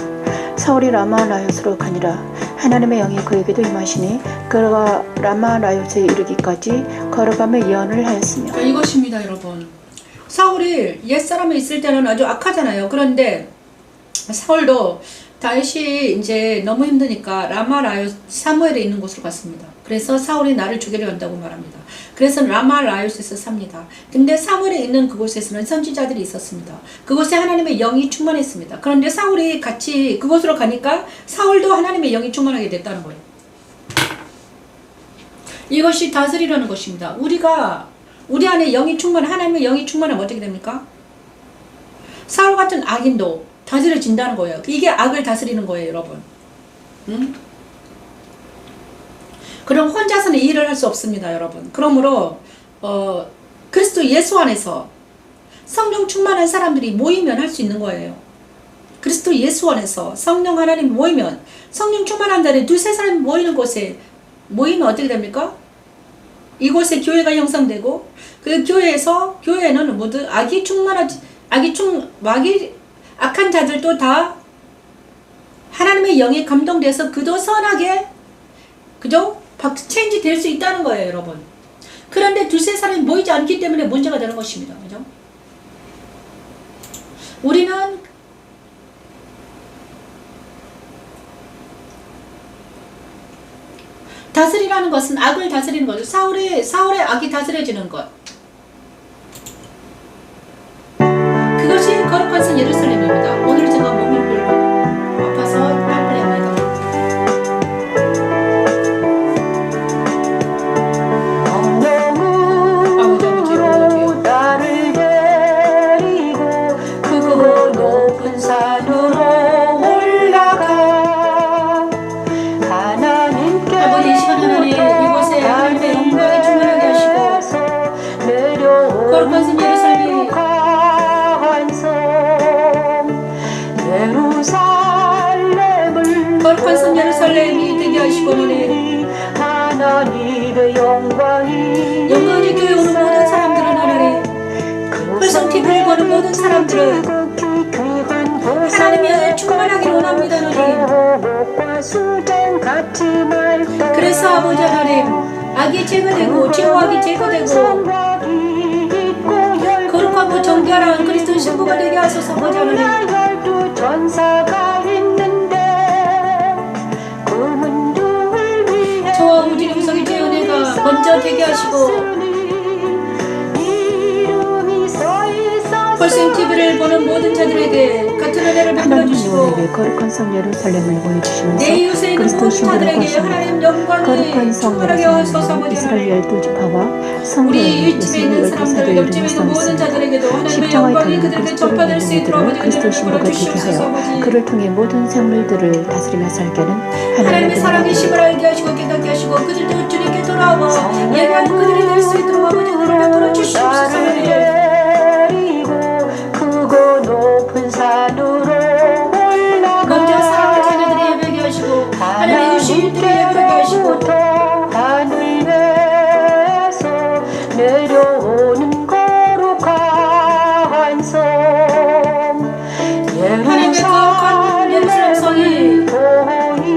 사울이 라마 나요스로 가니라. 하나님의 영이 그에게도 임하시니 그가 라마 나요스에 이르기까지 걸어가며 예언을 하였으며. 이것입니다, 여러분. 사울이 옛사람에 있을 때는 아주 악하잖아요. 그런데 사울도 다윗이 이제 너무 힘드니까 라마 사무엘에 있는 곳으로 갔습니다. 그래서 사울이 나를 죽이려 한다고 말합니다. 그래서 라마 라요스에서 삽니다. 근데 사무엘에 있는 그곳에서는 선지자들이 있었습니다. 그곳에 하나님의 영이 충만했습니다. 그런데 사울이 같이 그곳으로 가니까 사울도 하나님의 영이 충만하게 됐다는 거예요. 이것이 다스리려는 것입니다. 우리 안에 영이 하나님의 영이 충만하면 어떻게 됩니까? 사울 같은 악인도 다스려진다는 거예요. 이게 악을 다스리는 거예요, 여러분. 응? 그럼 혼자서는 이 일을 할 수 없습니다, 여러분. 그러므로 그리스도 예수 안에서 성령 충만한 사람들이 모이면 할 수 있는 거예요. 그리스도 예수 안에서 성령 하나님 모이면, 성령 충만한 자리 두세 사람이 모이는 곳에 모이면 어떻게 됩니까? 이곳에 교회가 형성되고, 그 교회에는 모두 악한 자들도 다 하나님의 영에 감동돼서 그저 선하게 그저 체인지 될 수 있다는 거예요, 여러분. 그런데 두세 사람이 모이지 않기 때문에 문제가 되는 것입니다. 그죠? 우리는 다스리라는 것은 악을 다스리는 거죠. 사울의 악이 다스려지는 것. 그것이 거룩한 성 예루살렘입니다. 오늘 제가 몸이 별로 아파서 땀흘립니다. 나를 데리고 그 높은 산으로 올라가 하나님께 아버지, 이 시간 하나님 이곳에 하나님의 영광이 충만하게 하시고 거룩한 성 예루살렘이 거룩한 성 예루살렘이 되게 하시고 너네 하나님의 영광이 교회 오는 모든 사람들은 하나님, 불성 TV를 보는 모든 사람들은 하나님의 충만하기를 원합니다. 너네 그래서 아버지 하나님, 악이 제거되고 죄악이 제거되고 거룩하고 정결한 그리스도 신부가 되게 하소서. 아버지 하나님, 저와 우주 영성의 주의 은혜가 먼저 되게 하시고 벌써 TV를 보는 모든 자들에게 같은 은혜를 베풀어 하나님 주시고 영혼에게 거룩한 성 예루살렘을 보여주시면서 내 이웃에 있는 그리스도 모든 신부를 자들에게 거시며 하나님 영광이 거룩한 성 충만하게 하소서. 예루살렘은 아버지 이스라엘 하나님, 12지파와 우리 성도의 윗집에 있는 사람들, 옆집에 있는 모든 자들에게도 하나님의 십자가에 영광이 달린 그들에게 그리스도를 전파될 수 믿는 있도록 이들을 아버지 그리스도 은혜를 신부가 베풀어 되게 주시옵소서. 하여 아버지 그를 통해 모든 생물들을 다스리며 살게는 하나님의 사랑의 힘을 알게 하시고 깨닫게 하시고 그들도 주님께 돌아와 예배하는 그들이 될 수 있도록 아버지 은혜를 베풀어 주시옵소서. 크고 높은 산으로 올라가 먼저 사랑의 자녀들이 예배하게 하시고 하나님의 유시인들이 예배하게 하시고 하늘에서 내려오는 거룩한 성 하나님의 거룩한 예루살렘 성이 보이리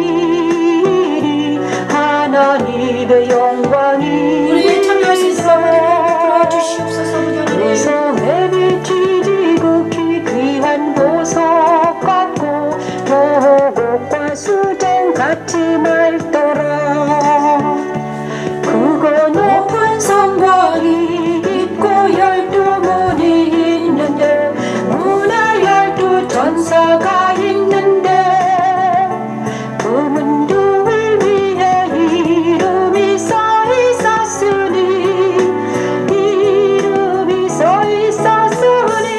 하나님의 영광이 우리의 참여할 수 있도록 아버지 베풀어 주시옵소서. 아버지 하나님, 그 성에 비치 지극히 귀한 보석 같고 보곡과 수정 같이 맑더라 그거 높은 성곽이 있고 12문이 있는데 문에 12 전사가 있는데 그 문둥을 위해 이름이 써 있었으니 이름이 써 있었으니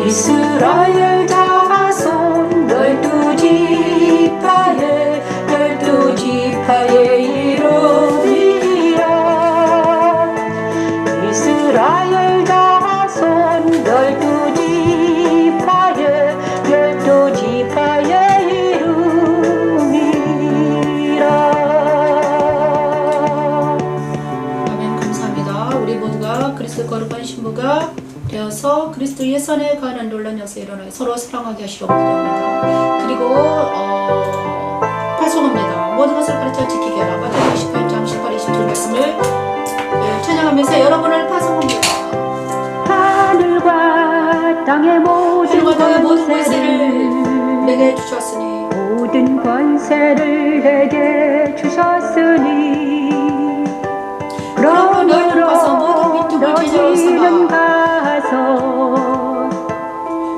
이스라엘 자손 12지파의 12지파의 이름이라 이스라엘 자손 12지파의 12지파의 이름이라 아멘. 감사합니다. 우리 모두가 그리스도 거룩한 신부가 되어서 그리스도 예선에 관한 놀란 역사 일어나게 서로 사랑하게 하시려 기도합니다. 그리고 파송합니다. 모든 것을 가르쳐 지키게 하라. 마태복음 28장 18, 22 말씀을 찬양하면서 여러분을 파송합니다. 하늘과 땅의 모든 하늘과 땅의 모든 권세를 권세를 내게 주셨으니 모든 권세를 내게 주셨으니 그러므로 너희는 가서 모든 민족을 제자로 너희는 삼아 가서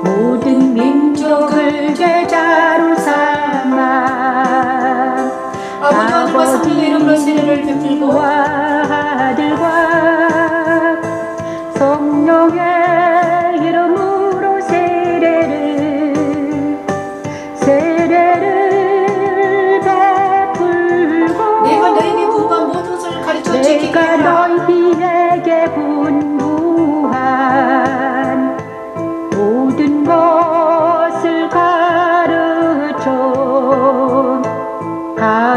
모든 민족을 제자로 삼아 아버지와 성령의 이름으로 세례를 베풀고 아들과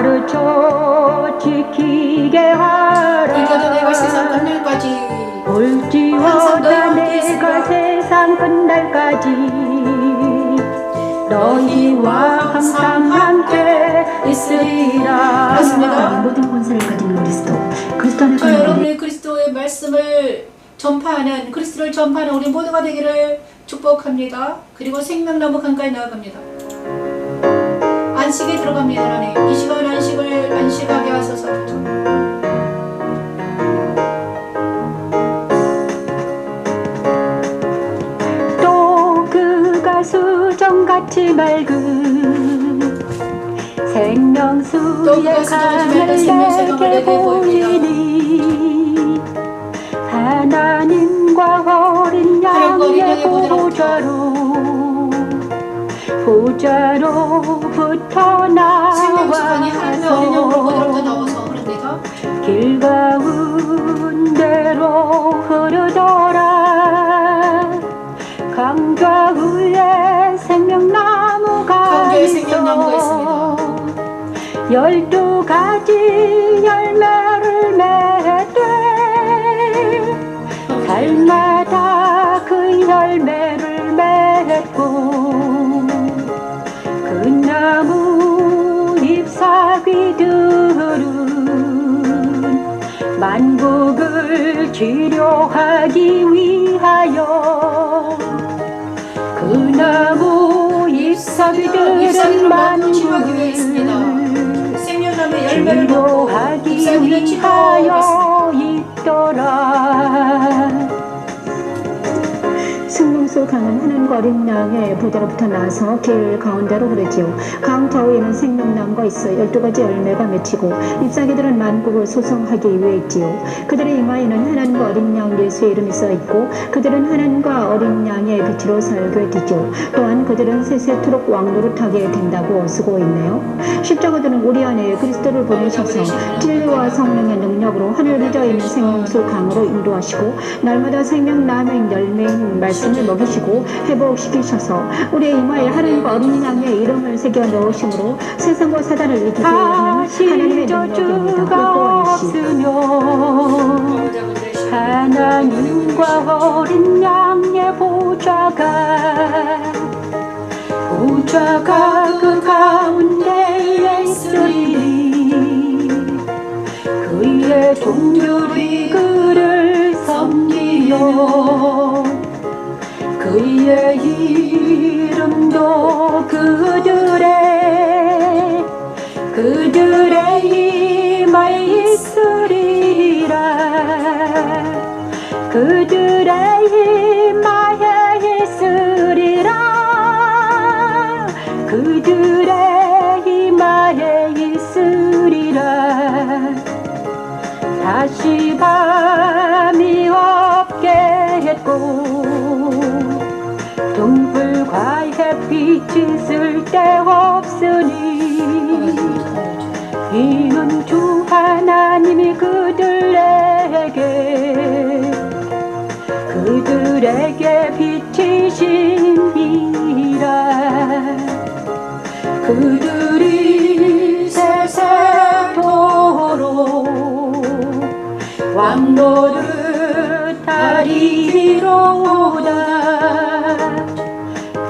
가르쳐 지키게 하라. 불교도 내가 세상 끝날까지 항상 볼지어다 너희와 함께 내가 있으리라. 세상 끝날까지 너희와 항상 함께 있으리라. 그렇습니다. 모든 권세를 가진 그리스도 안에 저 거하는 여러분의 그리스도의 말씀을 전파하는 그리스도를 전파하는 우리 모두가 되기를 축복합니다. 그리고 생명나무 강가에 나아갑니다. 안식에 들어갑니다. 하나님 이 시간 안식하게 하소서. 또 그가 수정같이 맑은 생명수의 그가 수정같이 맑은 강을 생명수의 강을 내게 내게 보이니 하나님과 어린 양의 보좌로부터 생명수 강이 하나님의 어린 양으로 보좌로부터 나와서 나와서 흐릅니다. 길 가운데로 흐르더라. 강좌 위에 생명나무가 강좌에 생명나무가 있어 12가지 열매를 맺되 달마다 그 열매를 맺고 그 나무 잎사귀들은 만국을 치료하기 위하여 그 나무 잎사귀들은 만국을 생명나무의 열매를 먹고 치료하기 잎사귀는 치료하겠습니다. 위하여 있더라. 승명수 강은 하나님과 어린 양의 보좌로부터 나서 길 가운데로 흐르지요. 강 좌우에는 생명나무가 있어 12가지 열매가 맺히고 잎사귀들은 만국을 소성하기 위해 있지요. 그들의 이마에는 하나님과 어린 양 예수의 이름이 써 있고 그들은 하나님과 어린 양의 빛으로 살게 되죠. 또한 그들은 세세토록 왕노릇하게 된다고 쓰고 있네요. 십자가들은 우리 안에 그리스도를 보내셔서 진리와 성령의 능력으로 하늘 빚어 있는 생명수 강으로 인도하시고 날마다 생명나무의 열매인 말씀을 먹이시고 회복시키셔서 우리의 이마에 하나님과 어린 양의 이름을 새겨 넣으심으로 세상과 사단을 이기게 하는 하나님의 능력입니다. 하나님과 어린 양의 보좌가 그 가운데에 있으리. 그의 종들이 그를 섬기며 그의 이름도 그들의 이마에 있으리라. 그들의 이마에 있으리라. 그들의 이마에 있으리라. 다시 밤이 없게 했고 등불과 햇빛이 쓸데없으니 이는 주 하나님이 그들에게 비치신이라. 그들이 세세토록 왕노릇 하리로다.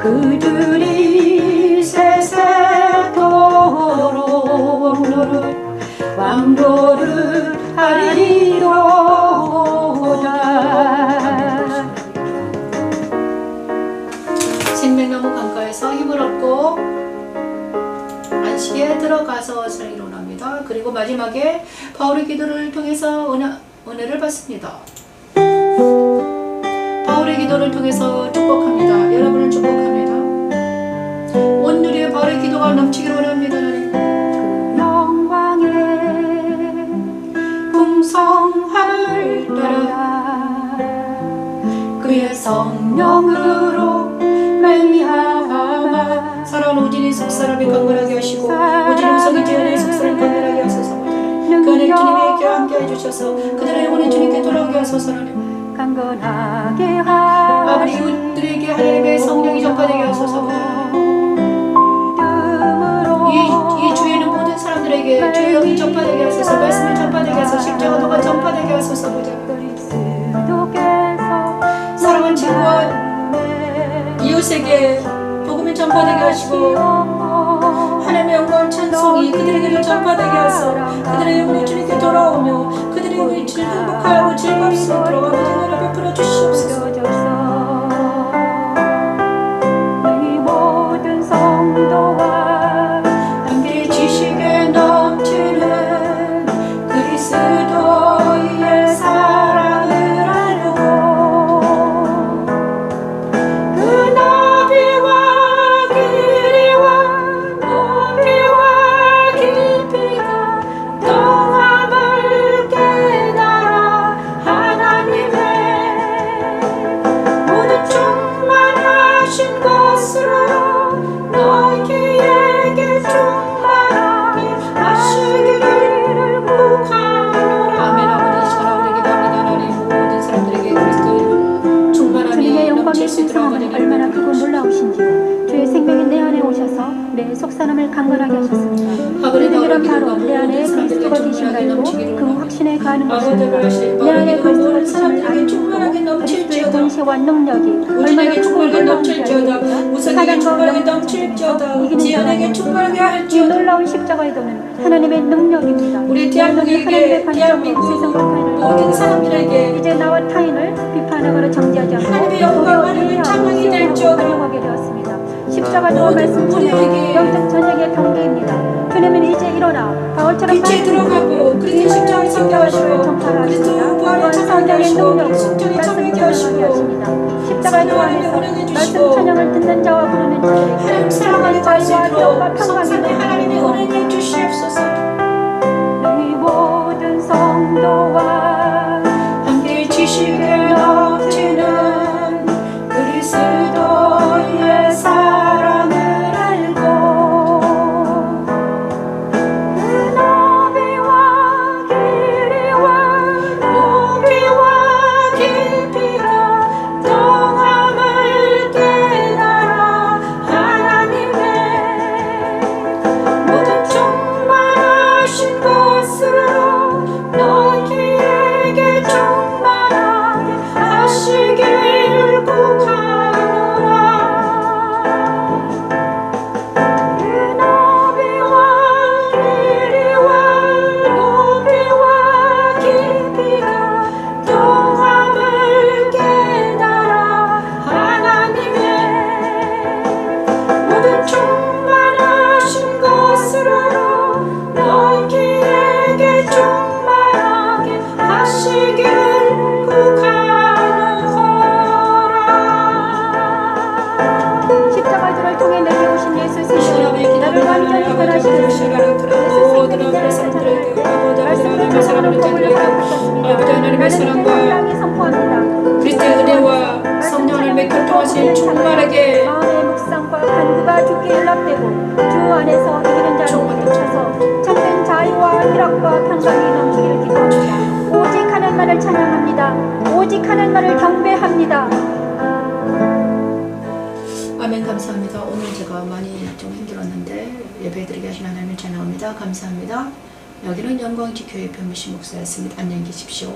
그들이 세세토록 왕노릇 하리로다. 생명나무 강가에서 힘을 얻고 안식에 들어가서 일어납니다. 그리고 마지막에 바울의 기도를 통해서 은혜를 받습니다. 바울의 기도를 통해서 축복합니다. 여러분을 축복합니다. 온누리의 바울의 기도가 넘치기를 원합니다. 영광의 풍성함을 따라 그의 성령으로 말미암아 사랑하는 우진이 속사람이 강건하게 하시고 우진이 우성이 지연의 속사를 강건하게 하소서. 그 안에 주님에게 함께 해주셔서 그들의 영혼이 주님께 돌아오게 하소서. 강건하게 아버지 이웃들에게 하나님의 성령이 전파되게 하소서. 이 주에는 모든 사람들에게 우리에게 주의 영이 전파되게 하소서. 말씀이 전파되게 하소서. 십자가 도가 전파되게 하소서. 보자. 사랑하는 친구와 이웃에게 복음이 전파되게 하시고 하나님의 영광 찬송이 그들에게 전파되게 하소. 그들의 영혼이 주님께 돌아오며 그들의 영혼이 주를 행복하고 즐거울 수 있도록 아버지 나라 베풀어 주시옵소서. 너희 모든 성도와 함께 지식에 넘치는 그리스도의 사랑을 알고 그 너비와 길이와 높이와 깊이가 동함을 깨달아 하나님의 모든 충만하신 것으로 너희에게 충만하게 하시기를 구하노라. 아멘. 아버지 이 시간 아버지 기도합니다. 하나님 모든 사람들에게 그리스도 이름을 충만함이 주님의 영광의 넘칠 수 있도록 풍성함은 아버지 얼마나 크고 놀라우신지 주의 생명이 내 안에 오셔서 내 속사람을 강건하게 하셨습니다. 아버지 주님이란 나를 바로 기도가 내 안에 모든 사람들에게 그리스도가 계신 충만하게 알고 넘치기를 그 확신에 가는 아버지 것입니다. 하실 내 안에 기도가 그리스도가 모든 계심을 사람들에게 알고 충만하게 그리스도의 넘칠지어다. 권세와 능력이 얼마나 우진에게 크고 충만하게 놀라운지 넘칠지어다. 알겠습니다. 우석에게 사단과 충만하게 영적인 넘칠지어다. 이기는 지연에게 사람이 충만하게 이 할지어다. 놀라운 십자가의 도는 하나님의 능력입니다. 우리 대한민국에게, 하나님의 관점으로 대한민국 세상 타인을 모든 사람들에게 이제 나와 타인을 비판하거나 정죄하지 않고 하나님의 영광, 하나님의 찬양이 될지어다. 활용하게 되었습니다. 십자가도 모든 말씀 우리에게 찬양 영적 전쟁의 경계입니다. 주님은 이제 일어나 바울처럼 빛에 들어가고 그리스도 십자가를 참게 하시고 그리스도 부활을 참게 하시고 그리스도 승천을 참게 하시고 십자가의 도 안에서 하나님의 은혜 말씀 주시고 찬양을 듣는 자와 부르는 하나님 자들에게 사랑하게 될 수 자유와 평화가 있도록 성산의 하나님의 은혜 주시옵소서. 너희 모든 성도와 함께 지식에 넘치는 그리스도의 사랑을 알고 그 너비와 길이와 높이와 깊이가 동함을 깨달아 하나님의 모든 충만하신 것으로 너희에게 충만하게 하시길 구하노라. 그 너비와 길이와 높이와 깊이가 동함을 깨달아 하나님의 모든 충만하신 것으로 너희에게 충만하게 하시길 구하노라. 십자가의 도를 통해 내게 오신 예수 시간에 스스로 나를 완전히 변화시키는 기다리는 시간을 그러고 하나님의 사람들에게 아버지 하나님의 사랑하는 자들에게 아버지 하나님의 사랑과 땅에 선포합니다. 그리스도의 은혜와 성령 하나님의 교통하신 충만하게 마음의 묵상과 간구가 주께 연락되고 주 안에서 이기는 자로 멈춰서 참된 자유와 희락과 평강이 넘치기를 기도합니다. 오직 하나님만을 찬양합니다. 오직 하나님만을 경배합니다. 아멘. 감사합니다. 오늘 제가 많이 좀 힘들었는데 예배드리게 하신 하나님을 찬양합니다. 감사합니다. 여기는 영광지교회 변미신 목사였습니다. 안녕히 계십시오.